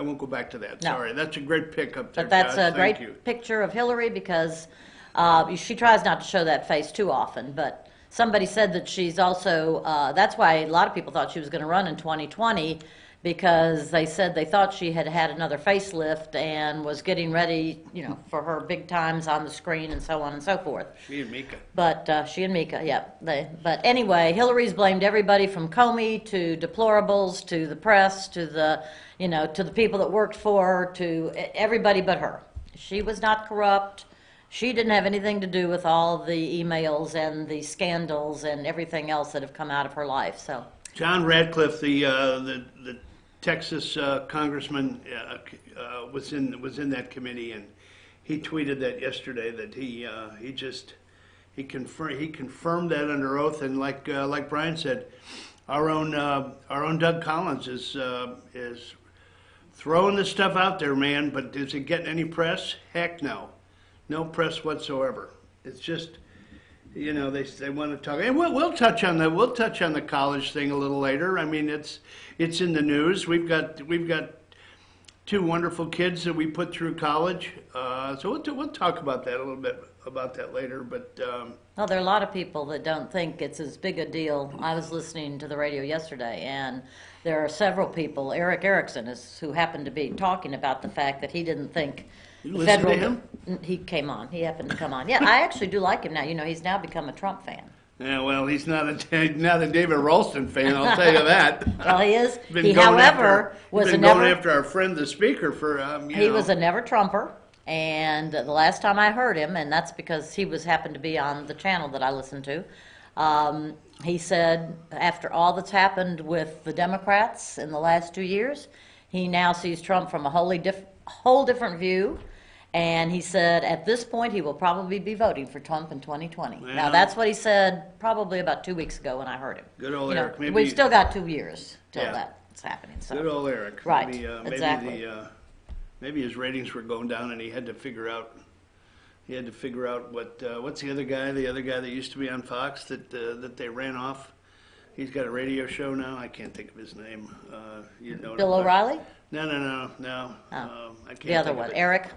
won't go back to that. No. Sorry. That's a great pickup there, But that's Josh. a Thank great you. picture of Hillary, because she tries not to show that face too often. But somebody said that she's also, that's why a lot of people thought she was going to run in 2020, because they said they thought she had another facelift and was getting ready, for her big times on the screen and so on and so forth. She and Mika. But she and Mika, yeah. But anyway, Hillary's blamed everybody from Comey to deplorables to the press to the, to the people that worked for her, to everybody but her. She was not corrupt. She didn't have anything to do with all the emails and the scandals and everything else that have come out of her life. So John Radcliffe, the Texas congressman, was in that committee, and he tweeted that yesterday, that he confirmed that under oath, and like Brian said, our own Doug Collins is throwing this stuff out there, man, but is it getting any press? Heck no. No press whatsoever. It's just, you know, they want to talk, and we'll touch on the college thing a little later. I mean, it's in the news. We've got two wonderful kids that we put through college, so we'll talk about that a little bit about that later. But well, there are a lot of people that don't think it's as big a deal. I was listening to the radio yesterday, and there are several people. Eric Erickson who happened to be talking about the fact that he didn't think you listen to him. He came on. He happened to come on. Yeah, I actually do like him now. You know, he's now become a Trump fan. Yeah, well, he's not a David Ralston fan, I'll tell you that. Well, he is. He, however, was a never. Going after our friend, the speaker, for he was a never Trumper, and the last time I heard him, and that's because he happened to be on the channel that I listened to. He said after all that's happened with the Democrats in the last 2 years, he now sees Trump from a whole different view. And he said at this point he will probably be voting for Trump in 2020. Well, now that's what he said probably about 2 weeks ago when I heard him. Good old Eric. Maybe we've still got 2 years till that's happening. So. Good old Eric. Right. Maybe, exactly. Maybe his ratings were going down, and he had to figure out. What's the other guy? The other guy that used to be on Fox that they ran off. He's got a radio show now. I can't think of his name. You know. Bill O'Reilly? No. Oh. I can't. The other one, Eric.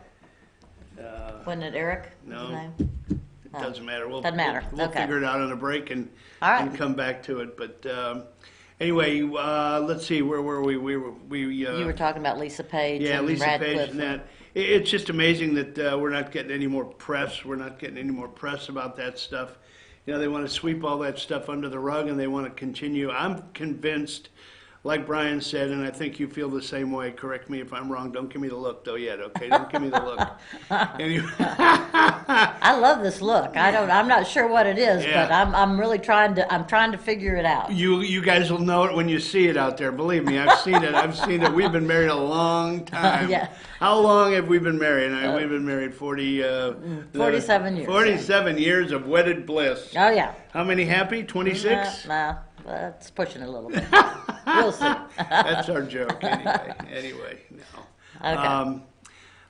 Wasn't it Eric? No. His name? It doesn't matter. Doesn't matter. We'll Okay. figure it out on a break and come back to it. But anyway, let's see. Where were we? You were talking about Lisa Page. Yeah, and Lisa Radcliffe Page and that. It's just amazing that we're not getting any more press. We're not getting any more press about that stuff. You know, they want to sweep all that stuff under the rug, and they want to continue. I'm convinced, like Brian said, and I think you feel the same way. Correct me if I'm wrong. Don't give me the look, though, yet. Okay, don't give me the look. Anyway. I love this look. I'm not sure what it is, but I'm really trying to figure it out. You guys will know it when you see it out there. Believe me, I've seen it. We've been married a long time. Yeah. How long have we been married? We've been married 47 years. 47 years of wedded bliss. Oh yeah. How many happy? 26? Nah, that's pushing it a little bit. We'll see. That's our joke anyway. No. Okay.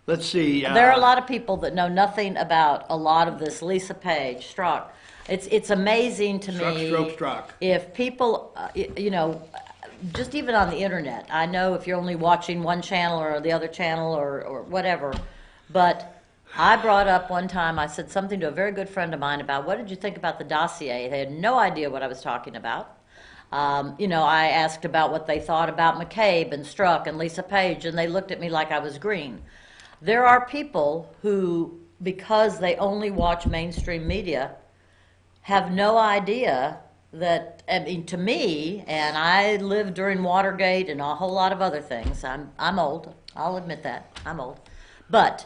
Let's see. There are a lot of people that know nothing about a lot of this. Lisa Page, Strzok. It's amazing to me. Strzok. If people, just even on the internet, I know if you're only watching one channel or the other channel or whatever, but I brought up one time, I said something to a very good friend of mine about what did you think about the dossier? They had no idea what I was talking about. I asked about what they thought about McCabe and Strzok and Lisa Page, and they looked at me like I was green. There are people who, because they only watch mainstream media, have no idea that, I mean, to me, and I lived during Watergate and a whole lot of other things. I'm old. I'll admit that. I'm old. But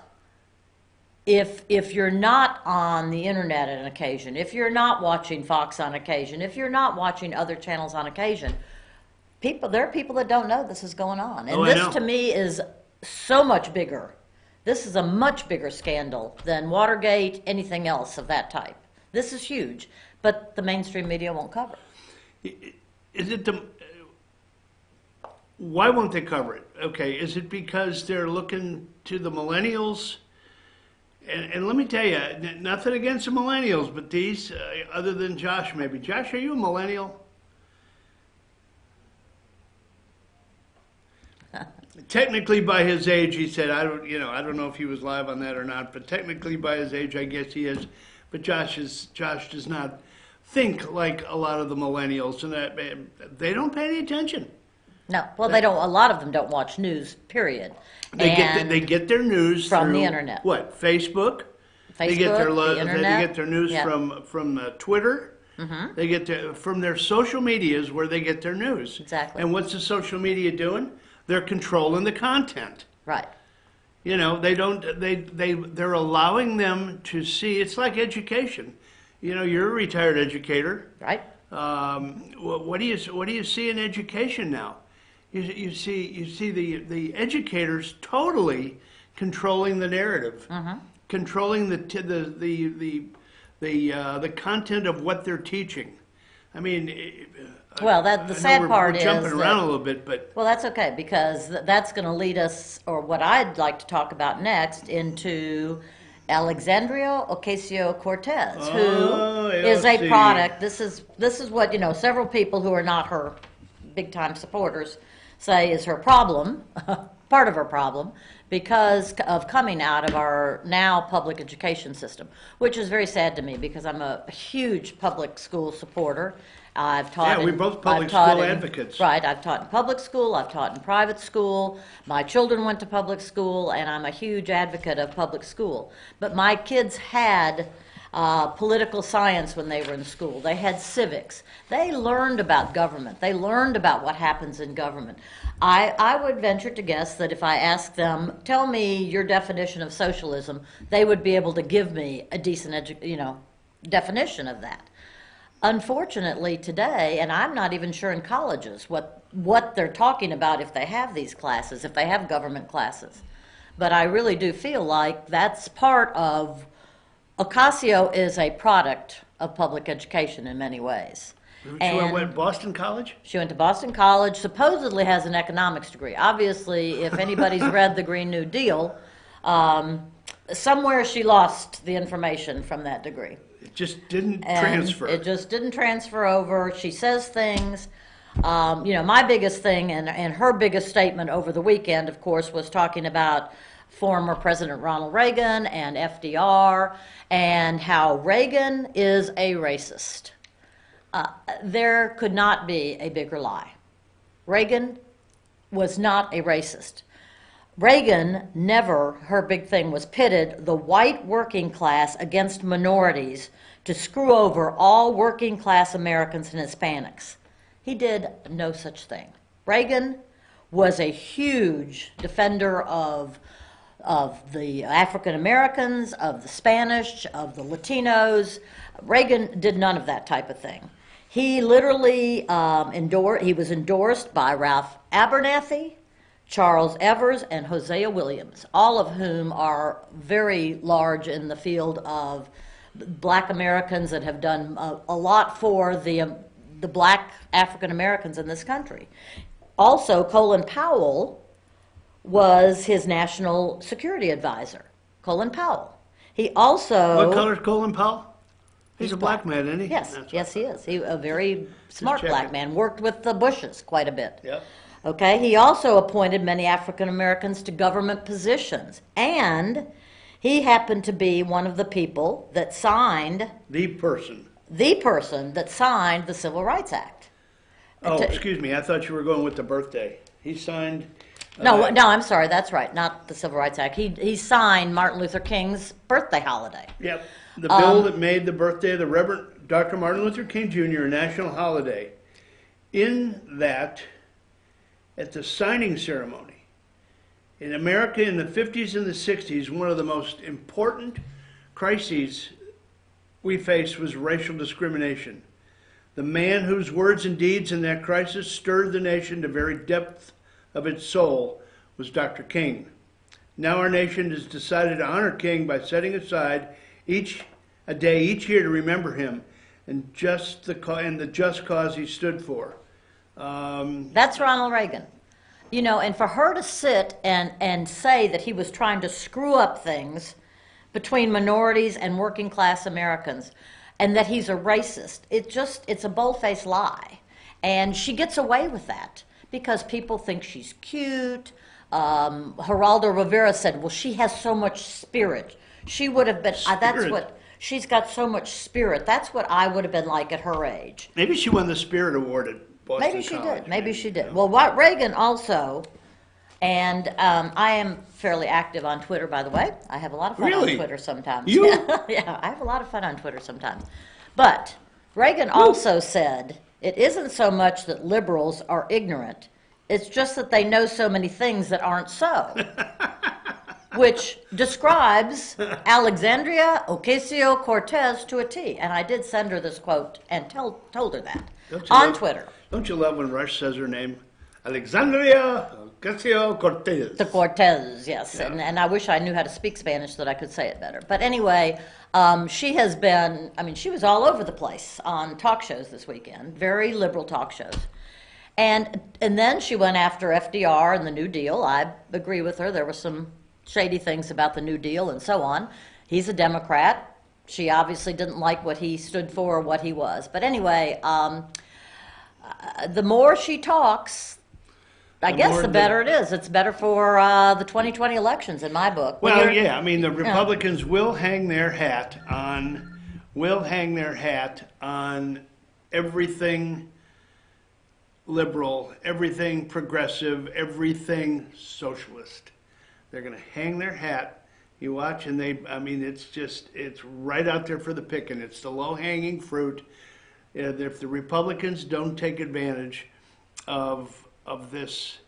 if you're not on the internet on occasion, if you're not watching Fox on occasion, if you're not watching other channels on occasion, there are people that don't know this is going on. And this to me is so much bigger. This is a much bigger scandal than Watergate, anything else of that type. This is huge, but the mainstream media won't cover it. Why won't they cover it? Okay, is it because they're looking to the millennials? And let me tell you, nothing against the millennials, but these, other than Josh maybe. Josh, are you a millennial? Technically, by his age, he said, I don't know if he was live on that or not, but technically by his age, I guess he is. But Josh does not think like a lot of the millennials, and they don't pay any attention. No, well, they don't. A lot of them don't watch news. Period. They get their news from through, the internet. What? Facebook. They get their news from Twitter. Mm-hmm. They get from their social medias where they get their news. Exactly. And what's the social media doing? They're controlling the content. Right. You know, they're allowing them to see. It's like education. You know, you're a retired educator. Right. What do you see in education now? You see the educators totally controlling the narrative, controlling the content of what they're teaching. I mean, Well, the I know sad part we're is jumping around that- a little bit, but Well, that's okay, because that's going to lead us, or what I'd like to talk about next, into Alexandria Ocasio-Cortez, Oh, who is a AOC. product. This is what, several people who are not her big-time supporters say is her problem, part of her problem, because of coming out of our now public education system, which is very sad to me because I'm a huge public school supporter. I've taught. Yeah, we're both public school advocates. Right, I've taught in public school, I've taught in private school, my children went to public school, and I'm a huge advocate of public school. But my kids had political science when they were in school. They had civics. They learned about government. They learned about what happens in government. I would venture to guess that if I asked them, tell me your definition of socialism, they would be able to give me a decent definition of that. Unfortunately today, and I'm not even sure in colleges what they're talking about if they have these classes, if they have government classes. But I really do feel like that's part of, Ocasio is a product of public education in many ways. she went to Boston College? She went to Boston College, supposedly has an economics degree. Obviously, if anybody's read the Green New Deal, somewhere she lost the information from that degree. It just didn't And transfer. It just didn't transfer over. She says things. My biggest thing and her biggest statement over the weekend, of course, was talking about former President Ronald Reagan and FDR and how Reagan is a racist. There could not be a bigger lie. Reagan was not a racist. Reagan never, her big thing was pitted the white working class against minorities to screw over all working class Americans and Hispanics. He did no such thing. Reagan was a huge defender of the African Americans, of the Spanish, of the Latinos. Reagan did none of that type of thing. He literally he was endorsed by Ralph Abernathy, Charles Evers, and Hosea Williams, all of whom are very large in the field of black Americans that have done a lot for the black African Americans in this country. Also, Colin Powell was his national security advisor. Colin Powell. He also... What color is Colin Powell? He's a black man, isn't he? Yes, yes he is. He a very smart black man. Worked with the Bushes quite a bit. Yep. Okay, he also appointed many African Americans to government positions. And he happened to be one of the people that signed... The person that signed the Civil Rights Act. Oh, excuse me. I thought you were going with the birthday. He signed... No, I'm sorry. That's right. Not the Civil Rights Act. He signed Martin Luther King's birthday holiday. Yep. The bill that made the birthday of the Reverend Dr. Martin Luther King Jr. a national holiday. In that, at the signing ceremony, in America in the 50s and the 60s, one of the most important crises we faced was racial discrimination. The man whose words and deeds in that crisis stirred the nation to very depth of its soul was Dr. King. Now our nation has decided to honor King by setting aside a day each year to remember him and the just cause he stood for. That's Ronald Reagan. And for her to sit and say that he was trying to screw up things between minorities and working class Americans and that he's a racist, it's a bold-faced lie. And she gets away with that because people think she's cute. Geraldo Rivera said, well, she has so much spirit. She would have been, she's got so much spirit. That's what I would have been like at her age. Maybe she won the Spirit Award at Boston Maybe she College. did. Maybe she did. Well, what Reagan also, and I am fairly active on Twitter, by the way. I have a lot of fun on Twitter sometimes. You? Yeah, I have a lot of fun on Twitter sometimes. But Reagan also said, it isn't so much that liberals are ignorant, it's just that they know so many things that aren't so. Which describes Alexandria Ocasio-Cortez to a T. And I did send her this quote and told her that on Twitter. Don't you love when Rush says her name? Alexandria Ocasio-Cortez. The Cortez, yes. Yeah. And I wish I knew how to speak Spanish so that I could say it better. But anyway, she has been, I mean, she was all over the place on talk shows this weekend, very liberal talk shows. And then she went after FDR and the New Deal. I agree with her. There were some shady things about the New Deal and so on. He's a Democrat. She obviously didn't like what he stood for or what he was. But anyway, the more she talks, I guess the better it is. It's better for the 2020 elections in my book. Well, yeah, I mean, the Republicans will hang their hat on everything liberal, everything progressive, everything socialist. They're going to hang their hat. You watch, and it's right out there for the picking. It's the low-hanging fruit. If the Republicans don't take advantage of this,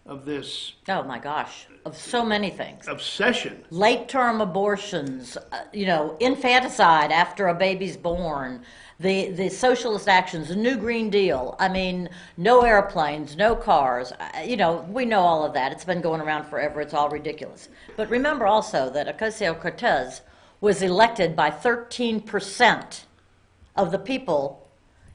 oh my gosh, of so many things. Obsession. Late-term abortions, infanticide after a baby's born, the socialist actions, the New Green Deal. I mean, no airplanes, no cars. We know all of that. It's been going around forever. It's all ridiculous. But remember also that Ocasio-Cortez was elected by 13% of the people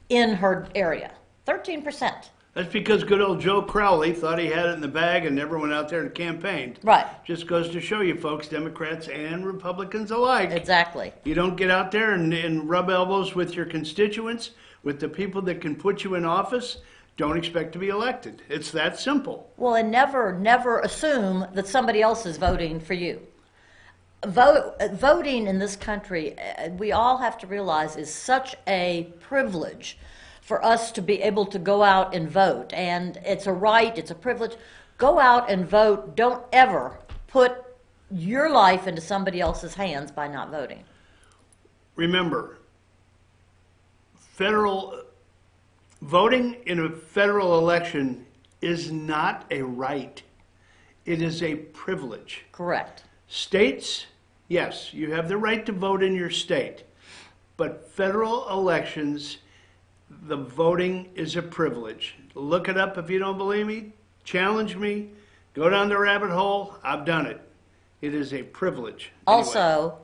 in her area. 13%. That's because good old Joe Crowley thought he had it in the bag and never went out there and campaigned. Right. Just goes to show you, folks, Democrats and Republicans alike. Exactly. You don't get out there and rub elbows with your constituents, with the people that can put you in office, don't expect to be elected. It's that simple. Well, and never assume that somebody else is voting for you. Voting in this country, we all have to realize, is such a privilege for us to be able to go out and vote. And it's a right, it's a privilege. Go out and vote. Don't ever put your life into somebody else's hands by not voting. Remember, voting in a federal election is not a right. It is a privilege. Correct. States, yes, you have the right to vote in your state. But federal elections, the voting is a privilege. Look it up if you don't believe me. Challenge me. Go down the rabbit hole. I've done it. It is a privilege. Also,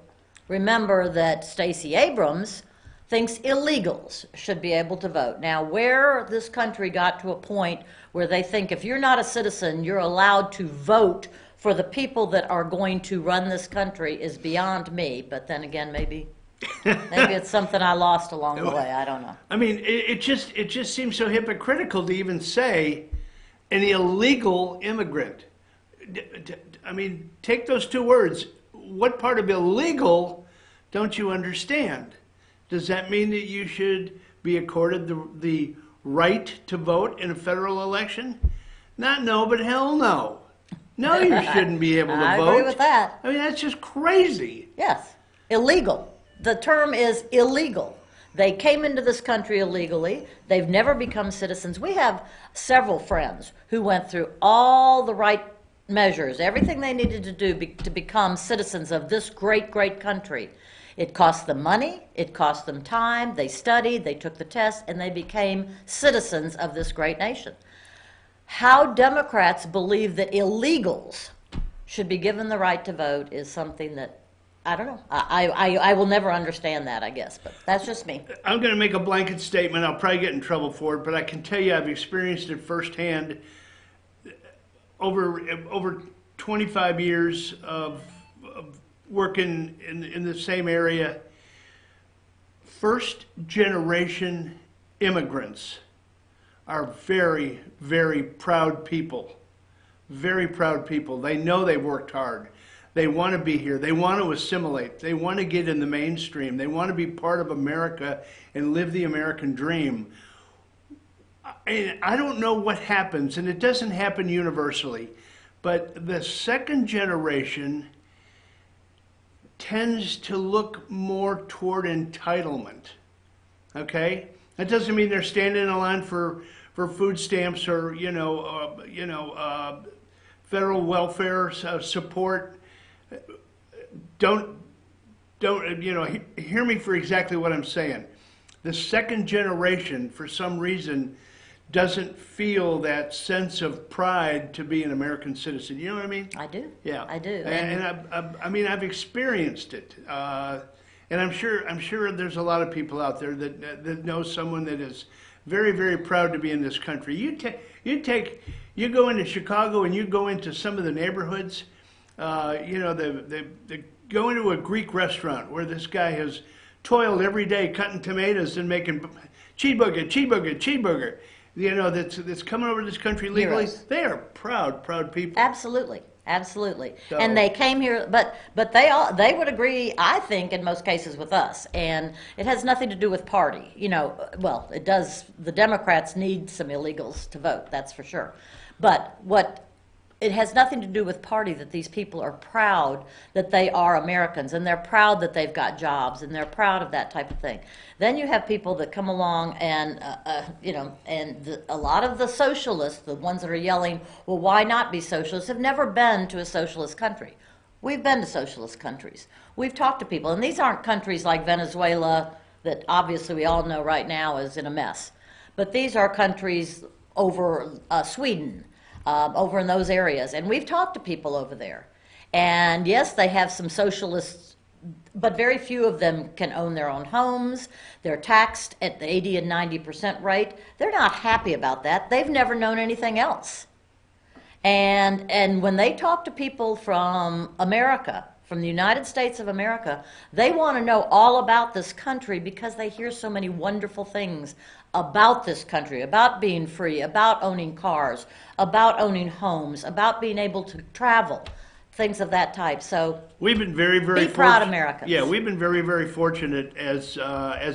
remember that Stacey Abrams thinks illegals should be able to vote. Now, where this country got to a point where they think if you're not a citizen, you're allowed to vote for the people that are going to run this country is beyond me. But then again, maybe it's something I lost along the way. I don't know. I mean, it just seems so hypocritical to even say an illegal immigrant. I mean, take those two words. What part of illegal don't you understand? Does that mean that you should be accorded the right to vote in a federal election? Not no, but hell no. No, you shouldn't be able to vote. I agree with that. I mean, that's just crazy. Yes, illegal. The term is illegal. They came into this country illegally. They've never become citizens. We have several friends who went through all the right measures, everything they needed to do to become citizens of this great, great country. It cost them money, it cost them time, they studied, they took the test, and they became citizens of this great nation. How Democrats believe that illegals should be given the right to vote is something that I don't know. I will never understand that, I guess, but that's just me. I'm going to make a blanket statement. I'll probably get in trouble for it, but I can tell you I've experienced it firsthand over 25 years of working in the same area. First generation immigrants are very, very proud people. Very proud people. They know they worked hard. They want to be here. They want to assimilate. They want to get in the mainstream. They want to be part of America and live the American dream. And I don't know what happens, and it doesn't happen universally, but the second generation tends to look more toward entitlement. Okay? That doesn't mean they're standing in a line for food stamps or federal welfare support. Don't hear me for exactly what I'm saying. The second generation, for some reason, doesn't feel that sense of pride to be an American citizen. You know what I mean? I do. Yeah, I do. I mean, I've experienced it, and I'm sure there's a lot of people out there that know someone that is very, very proud to be in this country. You go into Chicago and you go into some of the neighborhoods. They go into a Greek restaurant where this guy has toiled every day cutting tomatoes and making cheeseburger. That's coming over to this country legally. Heroes. They are proud people. Absolutely. So- And they came here, but they would agree, I think, in most cases with us. And it has nothing to do with party. Well, it does. The Democrats need some illegals to vote, that's for sure. But it has nothing to do with party that these people are proud that they are Americans, and they're proud that they've got jobs, and they're proud of that type of thing. Then you have people that come along and, a lot of the socialists, the ones that are yelling, well, why not be socialists, have never been to a socialist country. We've been to socialist countries. We've talked to people, and these aren't countries like Venezuela that obviously we all know right now is in a mess. But these are countries over Sweden, over in those areas. And we've talked to people over there. And yes, they have some socialists, but very few of them can own their own homes. They're taxed at the 80 and 90% rate. They're not happy about that. They've never known anything else. And when they talk to people from America, from the United States of America, they want to know all about this country because they hear so many wonderful things about this country, about being free, about owning cars, about owning homes, about being able to travel, things of that type. So we've been very, very be proud Americans. Yeah, we've been very, very fortunate as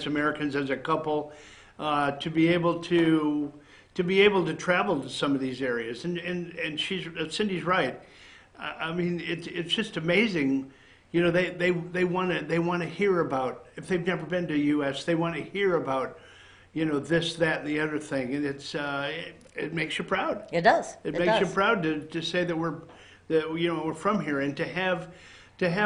Americans, as a couple, to be able to travel to some of these areas. And Cindy's right. I mean, it's just amazing. They want to hear about, if they've never been to the U.S., they want to hear about, this, that, and the other thing, and it makes you proud. It does. It makes you proud to say that we're from here, and to have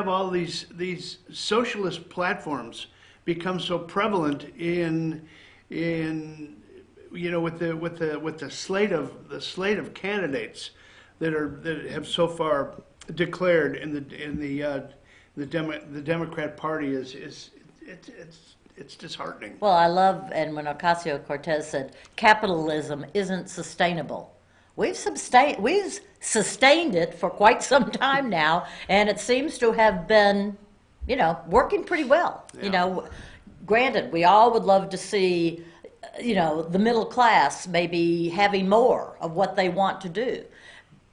all these socialist platforms become so prevalent in with the slate of candidates that have so far declared in the Democrat Party it's disheartening. Well, I love, and when Ocasio-Cortez said capitalism isn't sustainable, we've sustained it for quite some time now, and it seems to have been, working pretty well. Yeah. Granted, we all would love to see, the middle class maybe having more of what they want to do.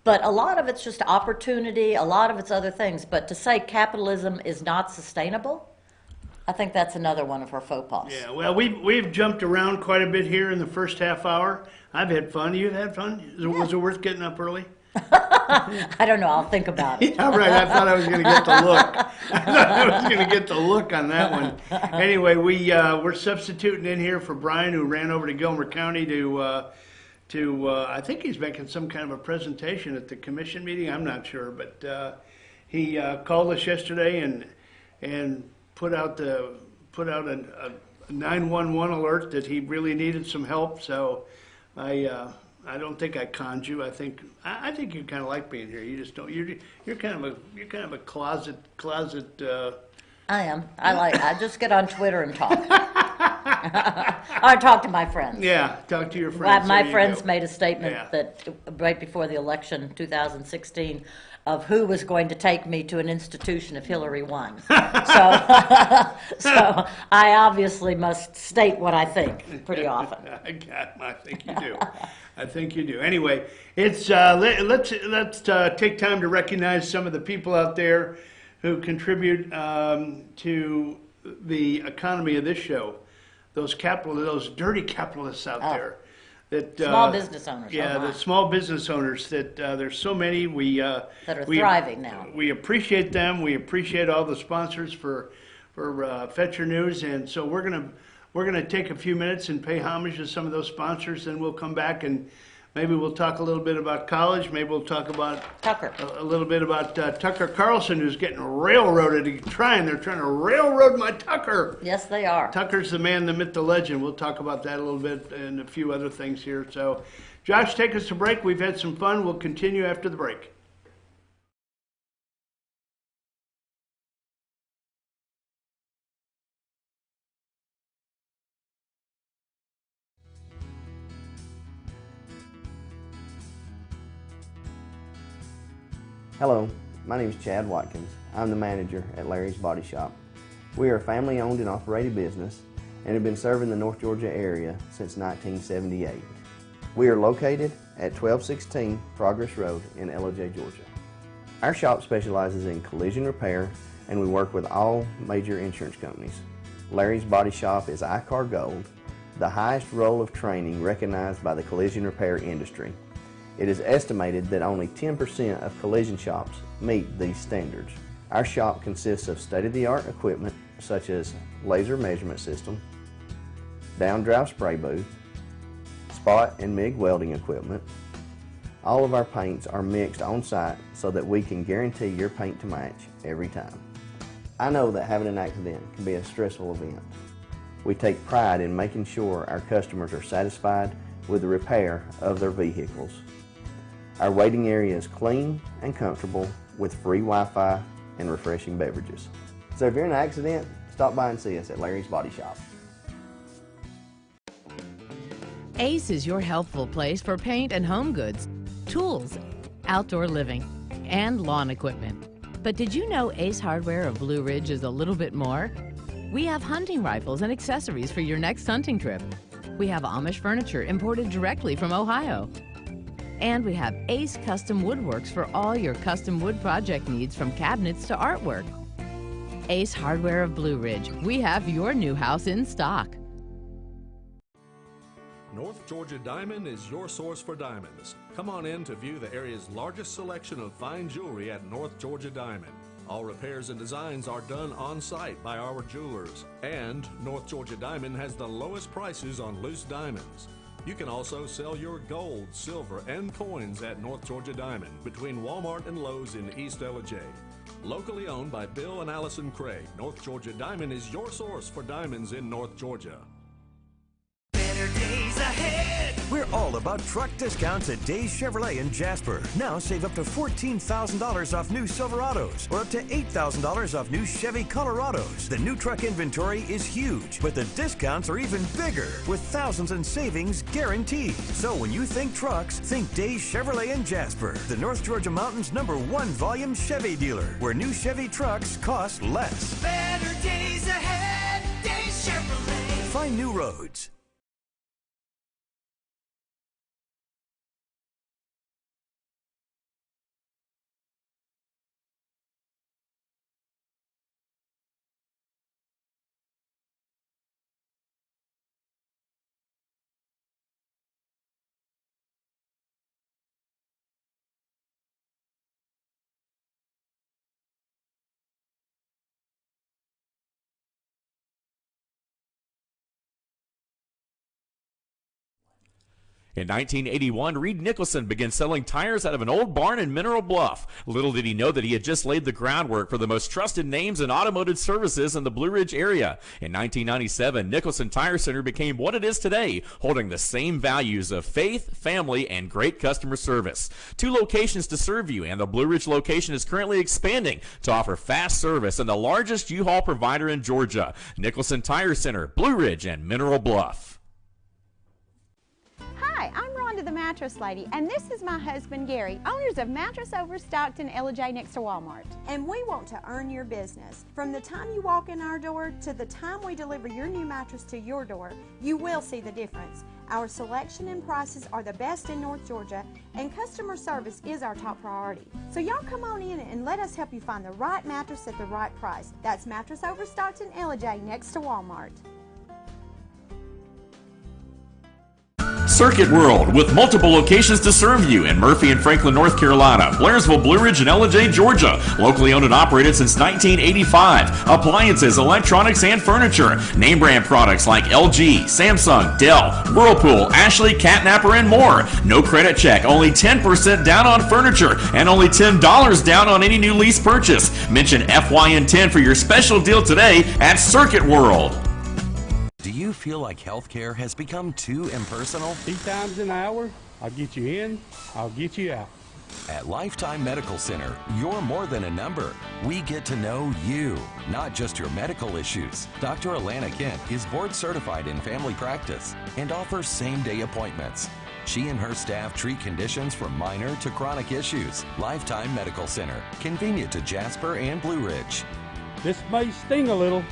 But a lot of it's just opportunity, a lot of it's other things. But to say capitalism is not sustainable, I think that's another one of her faux pas. Yeah, well, we've jumped around quite a bit here in the first half hour. I've had fun. You've had fun? Was it worth getting up early? I don't know. I'll think about it. Yeah, right. I thought I was going to get the look. I thought I was going to get the look on that one. Anyway, we're substituting in here for Brian, who ran over to Gilmer County to I think he's making some kind of a presentation at the commission meeting. I'm not sure, but he called us yesterday and put out a 911 alert that he really needed some help. So I don't think I conned you. I think you kind of like being here. You just don't. You're kind of a closet. I am. I just get on Twitter and talk. I talk to my friends. Yeah, talk to your friends. My friends made a statement that right before the election, 2016, of who was going to take me to an institution if Hillary won. So I obviously must state what I think pretty often. I think you do. I think you do. Anyway, it's let's take time to recognize some of the people out there who contribute to the economy of this show. Those dirty capitalists out there. That small business owners. Yeah, the small business owners. That there's so many. That are thriving now. We appreciate them. We appreciate all the sponsors for Fetcher News, and so we're gonna take a few minutes and pay homage to some of those sponsors. Then we'll come back and Maybe we'll talk a little bit about college. Maybe we'll talk about Tucker. A little bit about Tucker Carlson, who's getting railroaded. They're trying to railroad my Tucker. Yes, they are. Tucker's the man, the myth, the legend. We'll talk about that a little bit and a few other things here. So, Josh, take us to break. We've had some fun. We'll continue after the break. Hello, my name is Chad Watkins. I'm the manager at Larry's Body Shop. We are a family-owned and operated business and have been serving the North Georgia area since 1978. We are located at 1216 Progress Road in LOJ, Georgia. Our shop specializes in collision repair and we work with all major insurance companies. Larry's Body Shop is ICAR Gold, the highest role of training recognized by the collision repair industry. It is estimated that only 10% of collision shops meet these standards. Our shop consists of state-of-the-art equipment such as laser measurement system, down-drive spray booth, spot and MIG welding equipment. All of our paints are mixed on-site so that we can guarantee your paint to match every time. I know that having an accident can be a stressful event. We take pride in making sure our customers are satisfied with the repair of their vehicles. Our waiting area is clean and comfortable with free Wi-Fi and refreshing beverages. So if you're in an accident, stop by and see us at Larry's Body Shop. Ace is your helpful place for paint and home goods, tools, outdoor living, and lawn equipment. But did you know Ace Hardware of Blue Ridge is a little bit more? We have hunting rifles and accessories for your next hunting trip. We have Amish furniture imported directly from Ohio. And we have Ace Custom Woodworks for all your custom wood project needs from cabinets to artwork. Ace Hardware of Blue Ridge, we have your new house in stock. North Georgia Diamond is your source for diamonds. Come on in to view the area's largest selection of fine jewelry at North Georgia Diamond. All repairs and designs are done on site by our jewelers. And North Georgia Diamond has the lowest prices on loose diamonds. You can also sell your gold, silver, and coins at North Georgia Diamond between Walmart and Lowe's in East LJ. Locally owned by Bill and Allison Craig, North Georgia Diamond is your source for diamonds in North Georgia. Better days ahead. We're all about truck discounts at Days Chevrolet in Jasper. Now save up to $14,000 off new Silverados or up to $8,000 off new Chevy Colorados. The new truck inventory is huge, but the discounts are even bigger with thousands in savings guaranteed. So when you think trucks, think Days Chevrolet in Jasper, the North Georgia Mountain's #1 volume Chevy dealer, where new Chevy trucks cost less. Better days ahead. Days Chevrolet. Find new roads. In 1981, Reed Nicholson began selling tires out of an old barn in Mineral Bluff. Little did he know that he had just laid the groundwork for the most trusted names in automotive services in the Blue Ridge area. In 1997, Nicholson Tire Center became what it is today, holding the same values of faith, family, and great customer service. 2 locations to serve you, and the Blue Ridge location is currently expanding to offer fast service and the largest U-Haul provider in Georgia. Nicholson Tire Center, Blue Ridge, and Mineral Bluff. Hi, I'm Rhonda the Mattress Lady, and this is my husband Gary, owners of Mattress Overstocked in LJ next to Walmart. And we want to earn your business. From the time you walk in our door to the time we deliver your new mattress to your door, you will see the difference. Our selection and prices are the best in North Georgia, and customer service is our top priority. So y'all come on in and let us help you find the right mattress at the right price. That's Mattress Overstocked in LJ next to Walmart. Circuit World, with multiple locations to serve you in Murphy and Franklin, North Carolina, Blairsville, Blue Ridge, and Ellijay, Georgia. Locally owned and operated since 1985. Appliances, electronics, and furniture. Name brand products like LG, Samsung, Dell, Whirlpool, Ashley, Catnapper, and more. No credit check, only 10% down on furniture, and only $10 down on any new lease purchase. Mention FYN10 for your special deal today at Circuit World. Do you feel like healthcare has become too impersonal? 3 times an hour, I'll get you in, I'll get you out. At Lifetime Medical Center, you're more than a number. We get to know you, not just your medical issues. Dr. Alana Kent is board certified in family practice and offers same-day appointments. She and her staff treat conditions from minor to chronic issues. Lifetime Medical Center, convenient to Jasper and Blue Ridge. This may sting a little.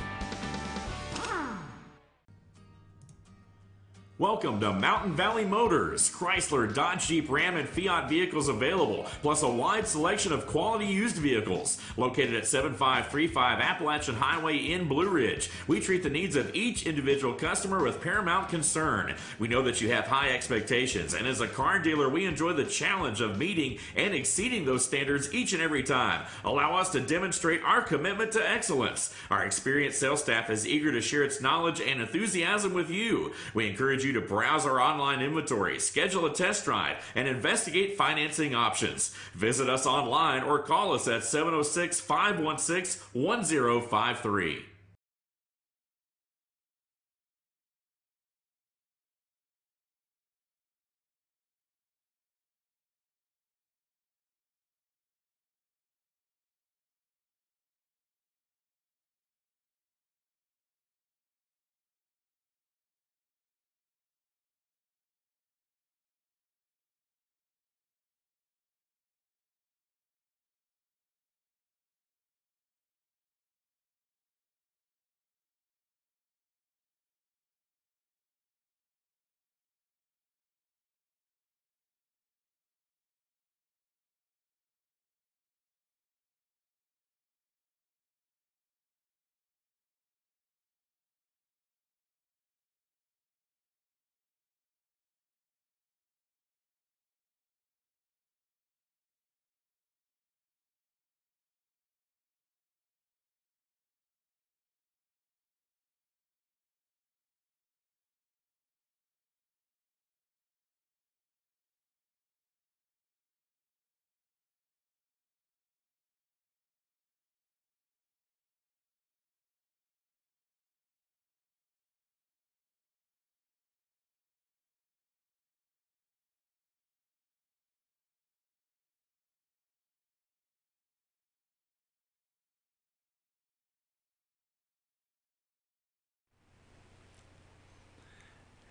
Welcome to Mountain Valley Motors. Chrysler, Dodge, Jeep, Ram, and Fiat vehicles available, plus a wide selection of quality used vehicles. Located at 7535 Appalachian Highway in Blue Ridge, we treat the needs of each individual customer with paramount concern. We know that you have high expectations, and as a car dealer, we enjoy the challenge of meeting and exceeding those standards each and every time. Allow us to demonstrate our commitment to excellence. Our experienced sales staff is eager to share its knowledge and enthusiasm with you. We encourage you to browse our online inventory, schedule a test drive, and investigate financing options. Visit us online or call us at 706-516-1053.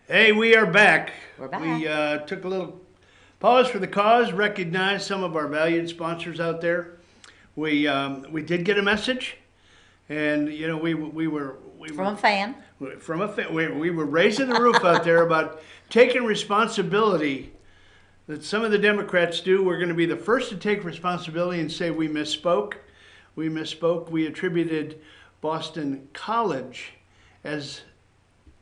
Hey, we are back. We're back. We took a little pause for the cause, recognized some of our valued sponsors out there. We did get a message, and you know we were From a fan. We were raising the roof out there about taking responsibility that some of the Democrats do. We're going to be the first to take responsibility and say we misspoke. We misspoke. We attributed Boston College as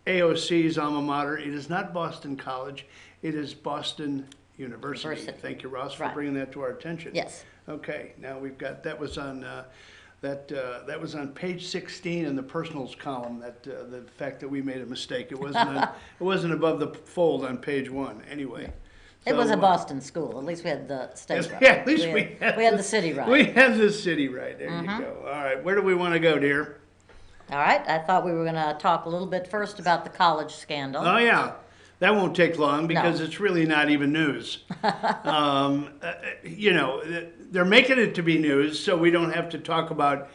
AOC's alma mater. It is not Boston College. It is Boston University. Thank you, Ross, for bringing that to our attention. Yes. Okay. Now we've got that was on that was on page 16 in the personals column. That the fact that we made a mistake. It wasn't it wasn't above the fold on page 1. Anyway. It was a Boston school. At least we had the state right. Yeah, at least we had the city right. We had the city right. There you go. All right. Where do we want to go, dear? All right. I thought we were going to talk a little bit first about the college scandal. Oh, yeah. That won't take long because No. it's really not even news. You know, they're making it to be news, so we don't have to talk about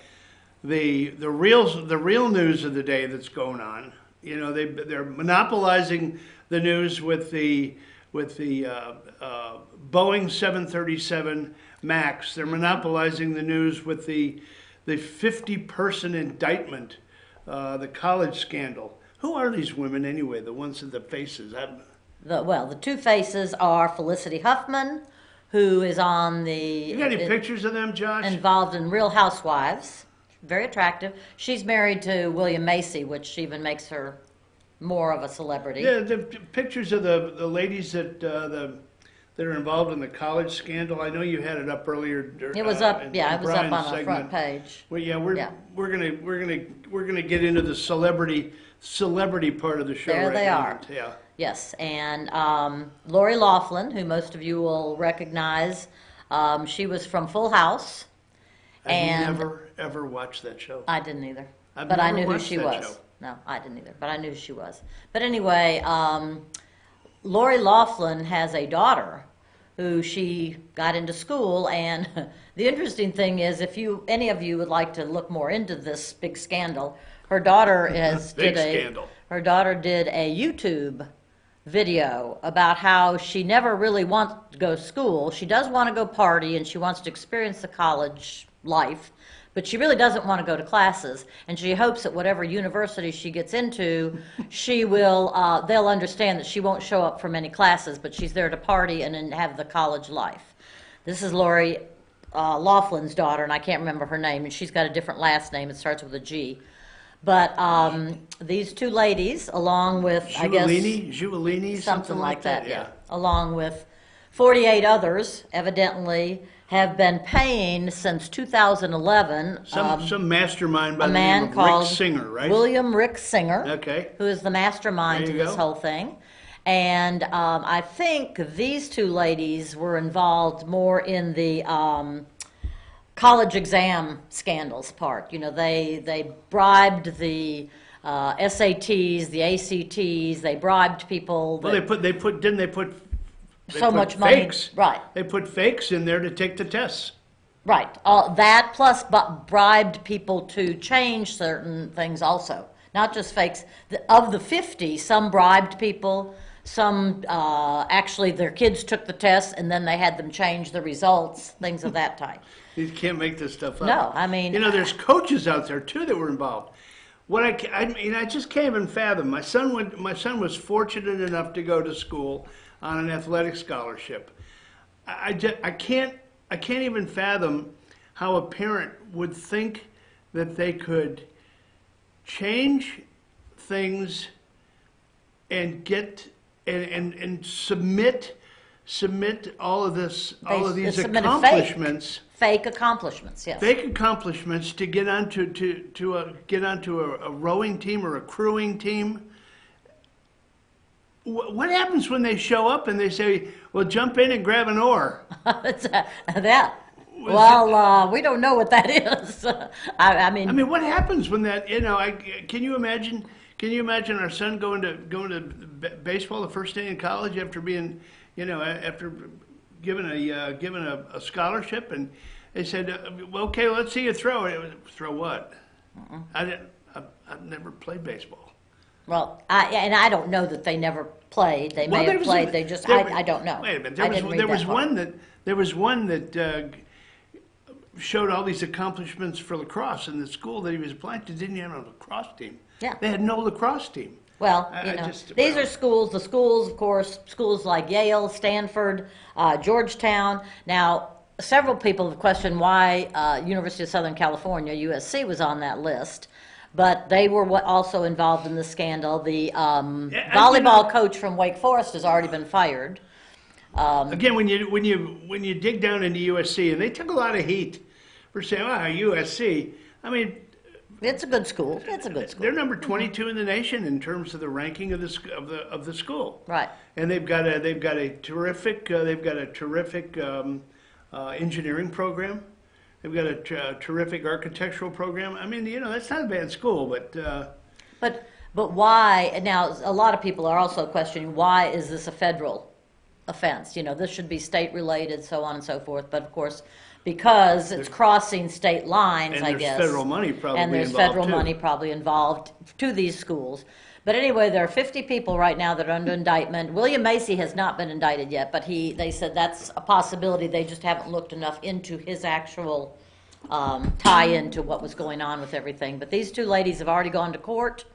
the real news of the day that's going on. You know, they're monopolizing the news with the Boeing 737 Max. They're monopolizing the news with the 50-person indictment, the college scandal. Who are these women anyway? The ones with the faces? The two faces are Felicity Huffman, who is on the... You got any pictures of them, Josh? Involved in Real Housewives. Very attractive. She's married to William Macy, which even makes her more of a celebrity. Yeah, the pictures of the ladies that that are involved in the college scandal. I know you had it up earlier. It was up, in yeah, it was up Brian's on the front page. Well, yeah, we're gonna get into the celebrity part of the show. There right they now. are. Yeah. Yes, and Lori Loughlin, who most of you will recognize, she was from Full House. I've never ever watched that show. I didn't either, I've but I never knew who watched she that was. show. No, I didn't either, but I knew who she was. But anyway, Lori Loughlin has a daughter who she got into school, and the interesting thing is, if any of you would like to look more into this big scandal, her daughter her daughter did a YouTube video about how she never really wants to go to school. She does want to go party and she wants to experience the college life, but she really doesn't want to go to classes, and she hopes that whatever university she gets into, she will, they'll understand that she won't show up for many classes, but she's there to party and then have the college life. This is Lori Loughlin's daughter, and I can't remember her name, and she's got a different last name. It starts with a G. But these two ladies, along with, Giulini, something like that, yeah, along with 48 others, evidently have been paying since 2011. Some mastermind by a the man name of called Rick Singer, right? William Rick Singer, Okay. who is the mastermind to There you this go. whole thing. And I think these two ladies were involved more in the college exam scandals part. You know, they bribed the SATs, the ACTs. They bribed people. Well, they put so much money, fakes. right? They put fakes in there to take the tests. Right. That plus bribed people to change certain things also. Not just fakes. Of the 50, some bribed people. Some actually their kids took the tests and then they had them change the results, things of that type. You can't make this stuff up. No, I mean, you know, there's coaches out there too that were involved. What I mean, I just can't even fathom. My son was fortunate enough to go to school on an athletic scholarship. I can't even fathom how a parent would think that they could change things and get and submit all of these accomplishments. Fake accomplishments, yes. Fake accomplishments to get onto a rowing team or a crewing team. What happens when they show up and they say, "Well, jump in and grab an oar"? That. Well, we don't know what that is. I mean, what happens when that? You know, can you imagine? Can you imagine our son going to baseball the first day in college after being, after given a scholarship, and they said, well, "Okay, let's see you throw it." Throw what? I've never played baseball. Well, I don't know that they never played. They may have played. I don't know. Wait a minute. There was one that showed all these accomplishments for lacrosse, and the school that he was applying to didn't have a lacrosse team. Yeah. They had no lacrosse team. Well, these are schools. The schools, of course, schools like Yale, Stanford, Georgetown. Now, several people have questioned why University of Southern California, USC, was on that list. But they were also involved in the scandal. The volleyball coach from Wake Forest has already been fired. Again, when you dig down into USC, and they took a lot of heat for saying, USC. I mean, it's a good school. It's a good school. They're number 22 in the nation in terms of the ranking of the school. Right. And they've got a terrific engineering program. They've got a terrific architectural program. I mean, that's not a bad school, but why? Now, a lot of people are also questioning, why is this a federal offense? This should be state related, so on and so forth. But of course, because it's crossing state lines, I guess. And there's federal money probably involved. And there's federal money probably involved to these schools. But anyway, there are 50 people right now that are under indictment. William Macy has not been indicted yet, but they said that's a possibility. They just haven't looked enough into his actual tie-in to what was going on with everything. But these two ladies have already gone to court,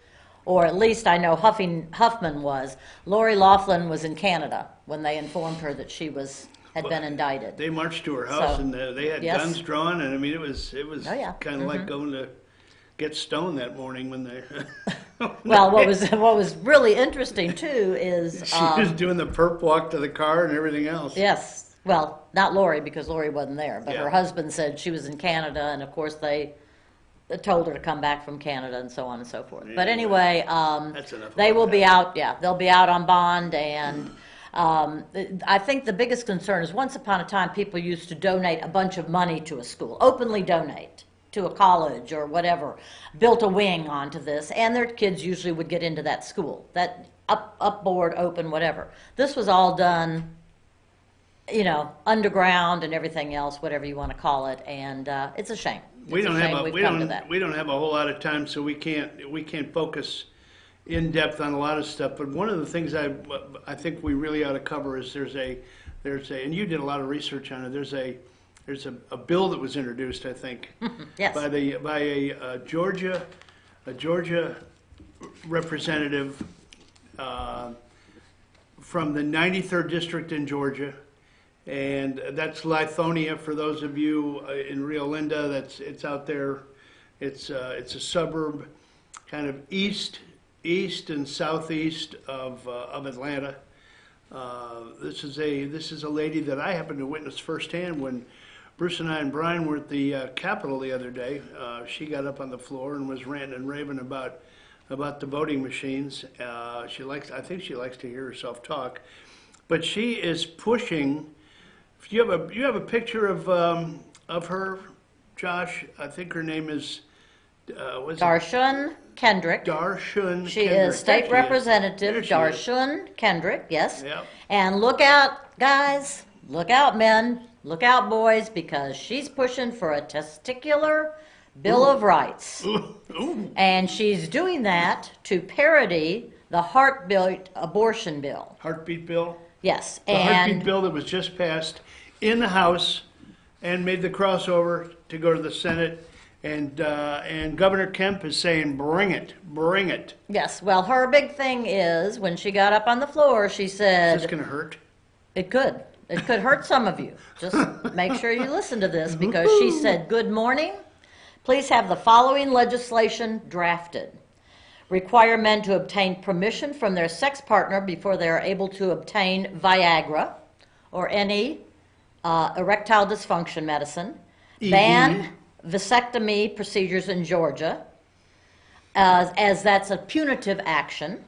or at least I know Huffman was. Lori Loughlin was in Canada when they informed her that she had been indicted. They marched to her house and they had guns drawn, and I mean it was kind of like going get stoned that morning when they. Well, what was really interesting too is She was doing the perp walk to the car and everything else. yes, well, not Lori because Lori wasn't there, but Yeah. her husband said she was in Canada, and of course they told her to come back from Canada and so on and so forth. But anyway, That's enough they about will be that. out. Yeah, they'll be out on bond, and I think the biggest concern is once upon a time people used to donate a bunch of money to a school, openly donate to a college or whatever, built a wing onto this, and their kids usually would get into that school, that up board, open, whatever. This was all done, you know, underground and everything else, whatever you want to call it, and it's a shame. We It's don't a have shame a we've we come to don't that. we don't have a whole lot of time, so we can't focus in depth on a lot of stuff. But one of the things I think we really ought to cover is there's a and you did a lot of research on it. There's a bill that was introduced, I think, Yes. by a Georgia representative from the 93rd district in Georgia. And that's Lithonia for those of you in Rio Linda. It's out there. It's a suburb, kind of east and southeast of Atlanta. This is a lady that I happened to witness firsthand when Bruce and I and Brian were at the Capitol the other day. She got up on the floor and was ranting and raving about the voting machines. I think she likes to hear herself talk, but she is pushing. You have a picture of her, Josh. I think her name is Darshun Kendrick. Darshun. She Kendrick. is State There she is. Representative There she is. Darshun Kendrick, yes. Yep. And look out, guys. Look out, men. Look out, boys, because she's pushing for a testicular Bill of Rights. Ooh. And she's doing that to parody the heartbeat abortion bill. Heartbeat bill. Yes. The heartbeat bill that was just passed in the House and made the crossover to go to the Senate. And Governor Kemp is saying, bring it, bring it. Yes. Well, her big thing is when she got up on the floor, she said, Is this going to hurt? It could. It could hurt some of you. Just make sure you listen to this because she said, good morning. Please have the following legislation drafted. Require men to obtain permission from their sex partner before they are able to obtain Viagra or any erectile dysfunction medicine. Ban vasectomy procedures in Georgia, as that's a punitive action.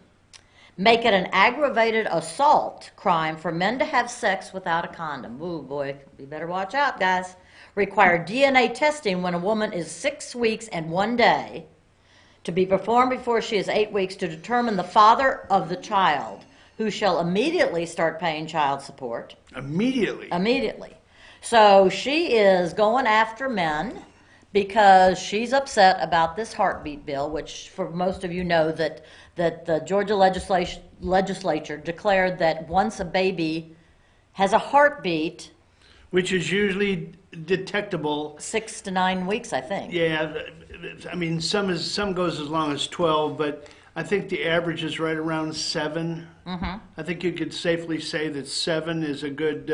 Make it an aggravated assault crime for men to have sex without a condom. Ooh, boy, you better watch out, guys. Require DNA testing when a woman is 6 weeks and 1 day to be performed before she is 8 weeks to determine the father of the child, who shall immediately start paying child support. Immediately. Immediately. So she is going after men because she's upset about this heartbeat bill, which for most of you know that the Georgia legislature declared that once a baby has a heartbeat, which is usually detectable 6 to 9 weeks, I think. Yeah, I mean some goes as long as 12, but I think the average is right around 7. Mm-hmm. I think you could safely say that 7 is a good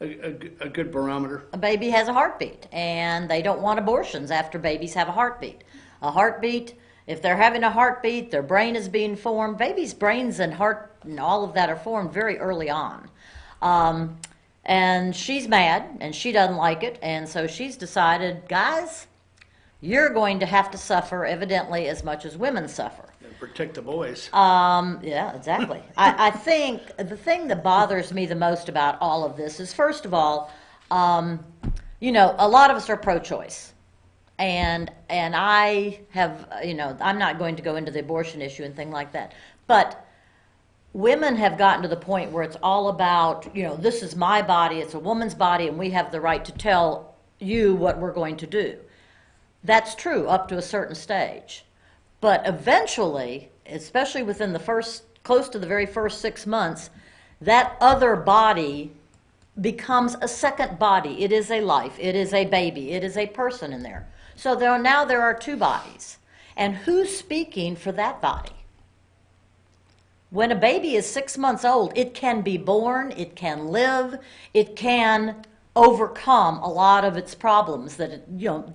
a good barometer. A baby has a heartbeat, and they don't want abortions after babies have a heartbeat. A heartbeat, if they're having a heartbeat, their brain is being formed. Babies' brains and heart and all of that are formed very early on. And she's mad, and she doesn't like it, and so she's decided, guys, you're going to have to suffer evidently as much as women suffer. Protect the boys. Yeah, exactly. I think the thing that bothers me the most about all of this is, first of all, you know, a lot of us are pro-choice. And I have, you know, I'm not going to go into the abortion issue and thing like that. But women have gotten to the point where it's all about, you know, this is my body, it's a woman's body, and we have the right to tell you what we're going to do. That's true up to a certain stage. But eventually, especially within the close to the very first 6 months, that other body becomes a second body. It is a life. It is a baby. It is a person in there. So now there are 2 bodies. And who's speaking for that body? When a baby is 6 months old, it can be born, it can live, it can overcome a lot of its problems that, you know,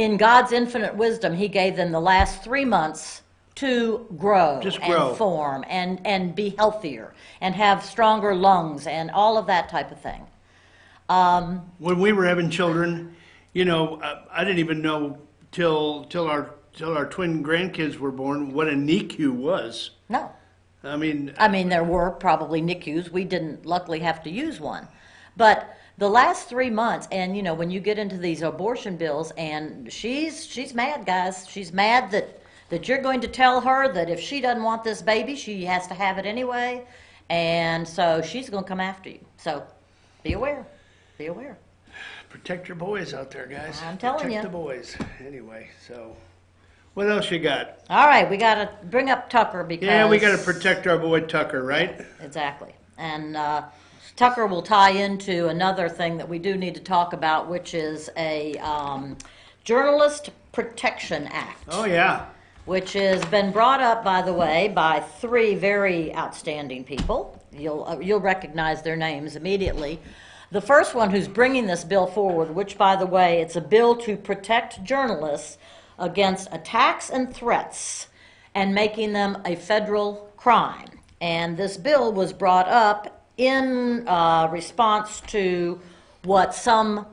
in God's infinite wisdom, he gave them the last 3 months to grow and form and be healthier and have stronger lungs and all of that type of thing. When we were having children, you know, I didn't even know till our twin grandkids were born what a NICU was. No. I mean, there were probably NICUs. We didn't luckily have to use one. But the last 3 months, and you know, when you get into these abortion bills, and she's mad, guys. She's mad that you're going to tell her that if she doesn't want this baby, she has to have it anyway. And so she's going to come after you. So be aware. Be aware. Protect your boys out there, guys. I'm telling you. Protect the boys. Anyway, so what else you got? All right, we got to bring up Tucker because... Yeah, we got to protect our boy Tucker, right? Yeah, exactly. And Tucker will tie into another thing that we do need to talk about, which is a Journalist Protection Act. Oh, yeah. Which has been brought up, by the way, by 3 very outstanding people. You'll recognize their names immediately. The first one who's bringing this bill forward, which, by the way, it's a bill to protect journalists against attacks and threats and making them a federal crime. And this bill was brought up in response to what some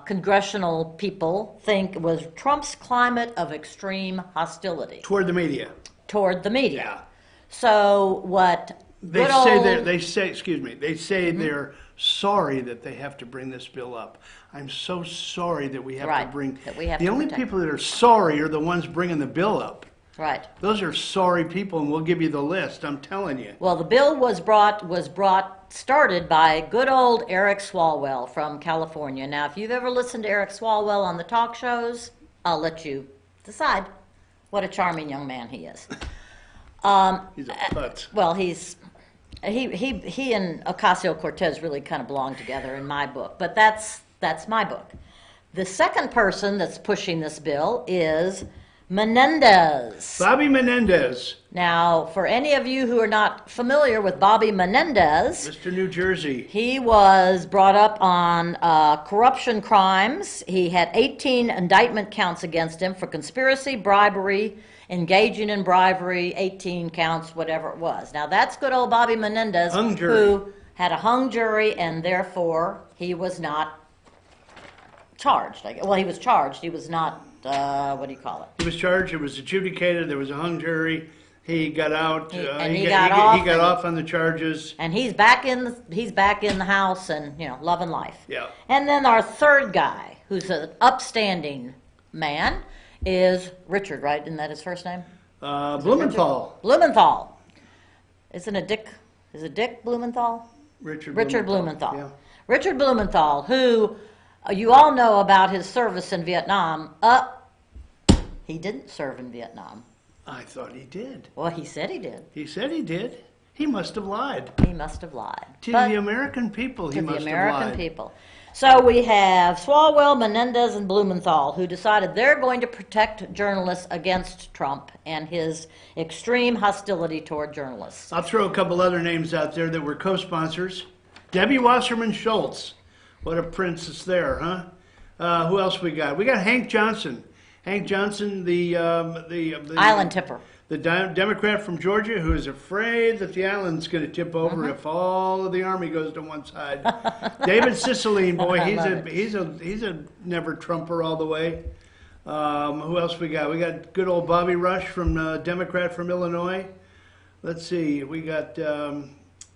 congressional people think was Trump's climate of extreme hostility. Toward the media. Toward the media. Yeah. So what they say they're sorry that they have to bring this bill up. I'm so sorry that we have to bring... The only people that are sorry are the ones bringing the bill up. Right. Those are sorry people, and we'll give you the list, I'm telling you. Well, the bill started by good old Eric Swalwell from California. Now, if you've ever listened to Eric Swalwell on the talk shows, I'll let you decide what a charming young man he is. He's a putz. Well, he and Ocasio-Cortez really kind of belong together in my book, but that's my book. The second person that's pushing this bill is Menendez. Bobby Menendez. Now, for any of you who are not familiar with Bobby Menendez, Mr. New Jersey. He was brought up on corruption crimes. He had 18 indictment counts against him for conspiracy, bribery, engaging in bribery, 18 counts, whatever it was. Now, that's good old Bobby Menendez, who had a hung jury, and therefore he was not charged. Well, he was charged. He was not, what do you call it? He was charged. It was adjudicated. There was a hung jury. He got out. He got off on the charges. And he's back in the house and, loving life. Yeah. And then our third guy, who's an upstanding man, is Richard, right? Isn't that his first name? Blumenthal. Blumenthal. Isn't it Dick? Is it Dick Blumenthal? Richard Blumenthal. Yeah. Richard Blumenthal, who you all know about his service in Vietnam. He didn't serve in Vietnam. I thought he did. Well, he said he did. He said he did. He must have lied. He must have lied. To the American people, he must have lied. To the American people. So we have Swalwell, Menendez, and Blumenthal, who decided they're going to protect journalists against Trump and his extreme hostility toward journalists. I'll throw a couple other names out there that were co-sponsors. Debbie Wasserman Schultz. What a princess there, huh? Who else we got? We got Hank Johnson. Hank Johnson, the island tipper. The Democrat from Georgia who is afraid that the island's going to tip over if all of the army goes to one side. David Cicilline, boy, he's a never Trumper all the way. Who else we got? We got good old Bobby Rush from Democrat from Illinois. Let's see, we got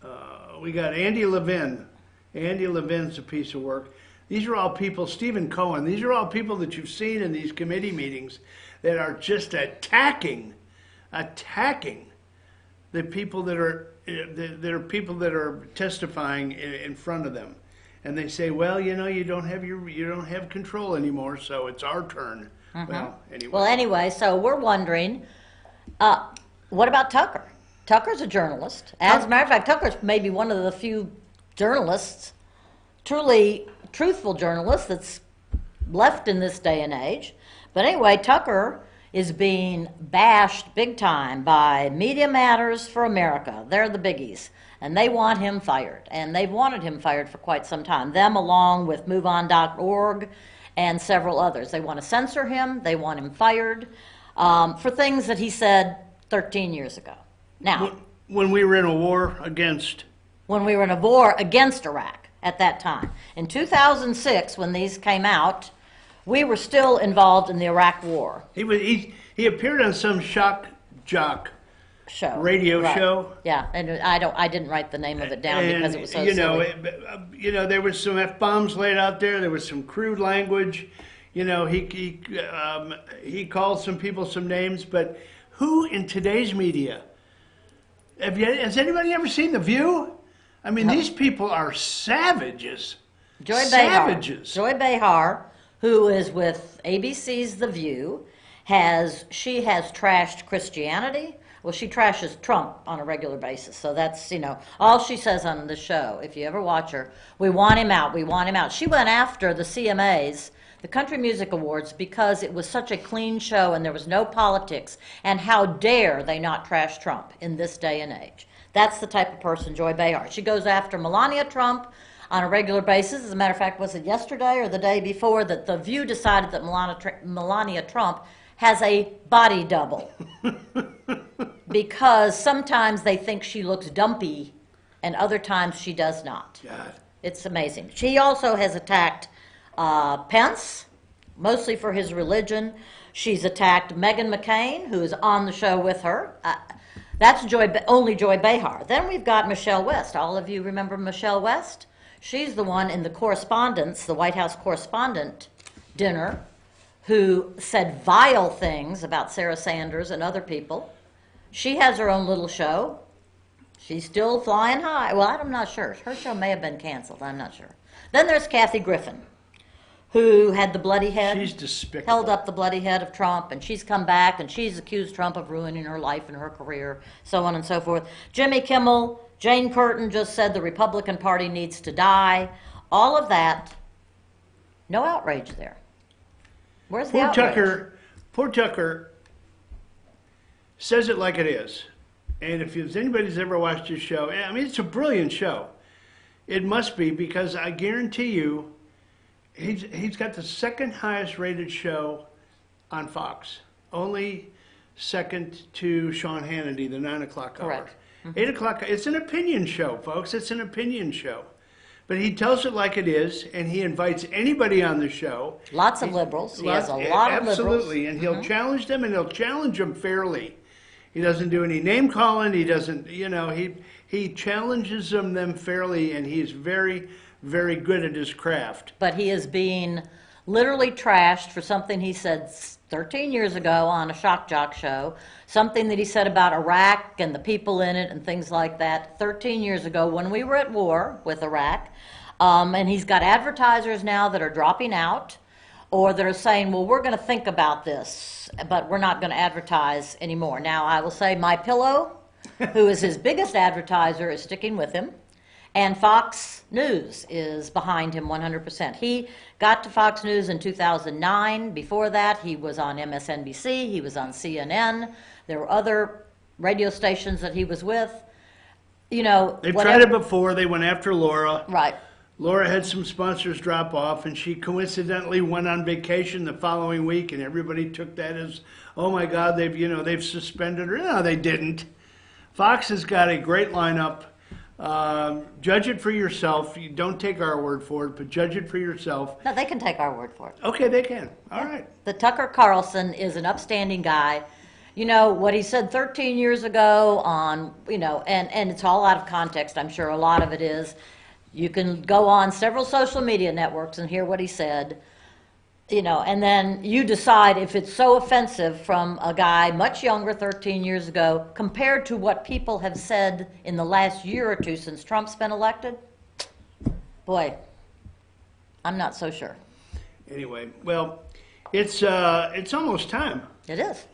Andy Levin. Andy Levin's a piece of work. These are all people, Stephen Cohen, these are all people that you've seen in these committee meetings that are just attacking the people that are testifying in front of them. And they say, well, you don't have control anymore, so it's our turn. Well, anyway. So we're wondering, what about Tucker? Tucker's a journalist. As a matter of fact, Tucker's maybe one of the few journalists, truly truthful journalists that's left in this day and age. But anyway, Tucker is being bashed big time by Media Matters for America. They're the biggies. And they want him fired. And they've wanted him fired for quite some time. Them along with MoveOn.org and several others. They want to censor him. They want him fired for things that he said 13 years ago. Now, when we were in a war against... When we were in a war against Iraq at that time. In 2006, when these came out, we were still involved in the Iraq War. He appeared on some shock jock radio Right. show. Yeah, and I didn't write the name of it down because it was so silly. There was some F-bombs laid out there. There was some crude language. He called some people some names, but who in today's media, has anybody ever seen The View? I mean, these people are savages. Savages. Joy Behar, who is with ABC's The View, she has trashed Christianity. Well, she trashes Trump on a regular basis. So that's, all she says on the show. If you ever watch her, we want him out, we want him out. She went after the CMAs, the Country Music Awards, because it was such a clean show and there was no politics. And how dare they not trash Trump in this day and age. That's the type of person Joy Behar. She goes after Melania Trump on a regular basis. As a matter of fact, was it yesterday or the day before that The View decided that Melania Trump has a body double because sometimes they think she looks dumpy and other times she does not. God. It's amazing. She also has attacked Pence, mostly for his religion. She's attacked Meghan McCain, who is on the show with her. That's only Joy Behar. Then we've got Michelle West. All of you remember Michelle West? She's the one in the correspondence, the White House correspondent dinner, who said vile things about Sarah Sanders and other people. She has her own little show. She's still flying high. Well, I'm not sure. Her show may have been canceled. I'm not sure. Then there's Kathy Griffin, who had the bloody head. She's despicable. Held up the bloody head of Trump, and she's come back, and she's accused Trump of ruining her life and her career, so on and so forth. Jimmy Kimmel, Jane Curtin just said the Republican Party needs to die. All of that, no outrage there. Where's the outrage? Poor Tucker says it like it is. And if anybody's ever watched his show, I mean, it's a brilliant show. It must be, because I guarantee you, he's got the second highest rated show on Fox. Only second to Sean Hannity, the 9 o'clock hour. Correct. 8 o'clock, it's an opinion show, folks. It's an opinion show. But he tells it like it is, and he invites anybody on the show. Lots of liberals. He has a lot of liberals. Absolutely, and he'll challenge them, and he'll challenge them fairly. He doesn't do any name calling. He doesn't, he challenges them fairly, and he's very, very good at his craft. But he is being literally trashed for something he said 13 years ago on a shock jock show, something that he said about Iraq and the people in it and things like that 13 years ago when we were at war with Iraq. And he's got advertisers now that are dropping out or that are saying, well, we're going to think about this, but we're not going to advertise anymore. Now, I will say MyPillow, who is his biggest advertiser, is sticking with him. And Fox News is behind him 100%. He got to Fox News in 2009. Before that, he was on MSNBC. He was on CNN. There were other radio stations that he was with. They've tried it before. They went after Laura. Right. Laura had some sponsors drop off, and she coincidentally went on vacation the following week, and everybody took that as, oh my God, they've suspended her. No, they didn't. Fox has got a great lineup. Judge it for yourself. You don't take our word for it, but judge it for yourself. No, they can take our word for it. Okay, they can. All right. The Tucker Carlson is an upstanding guy. What he said 13 years ago on, and it's all out of context. I'm sure a lot of it is. You can go on several social media networks and hear what he said, and then you decide if it's so offensive from a guy much younger 13 years ago compared to what people have said in the last year or two since Trump's been elected. Boy, I'm not so sure. Anyway, well, it's almost time. It is.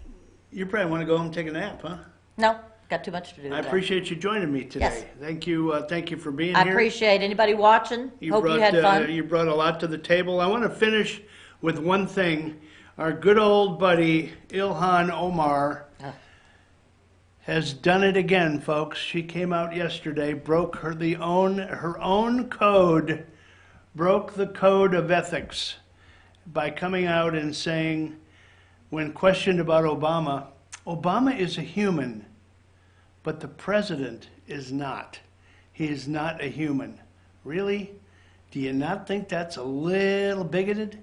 You probably want to go home and take a nap, huh? No. Got too much to do today. I appreciate you joining me today. Yes. Thank you for being I here. appreciate anybody watching. Hope you had fun. You brought a lot to the table. I want to finish with one thing. Our good old buddy Ilhan Omar has done it again, folks. She came out yesterday, broke her own code, broke the code of ethics by coming out and saying, when questioned about Obama, Obama is a human, but the president is not. He is not a human. Really? Do you not think that's a little bigoted?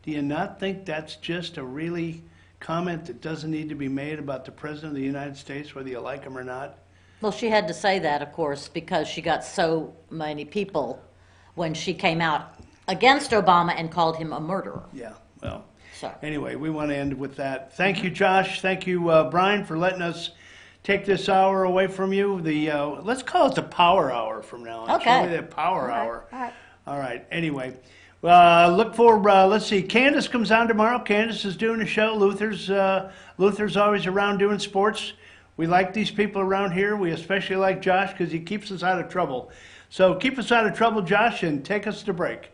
Do you not think that's just a really comment that doesn't need to be made about the President of the United States, whether you like him or not? Well, she had to say that, of course, because she got so many people when she came out against Obama and called him a murderer. Yeah, well, So. anyway, we want to end with that. Thank you, Josh. Thank you, Brian, for letting us take this hour away from you. Let's call it the power hour from now on. Okay. Shall we? The power hour. All right. All right. Anyway, look for, let's see, Candace comes on tomorrow. Candace is doing a show. Luther's always around doing sports. We like these people around here. We especially like Josh because he keeps us out of trouble. So keep us out of trouble, Josh, and take us to break.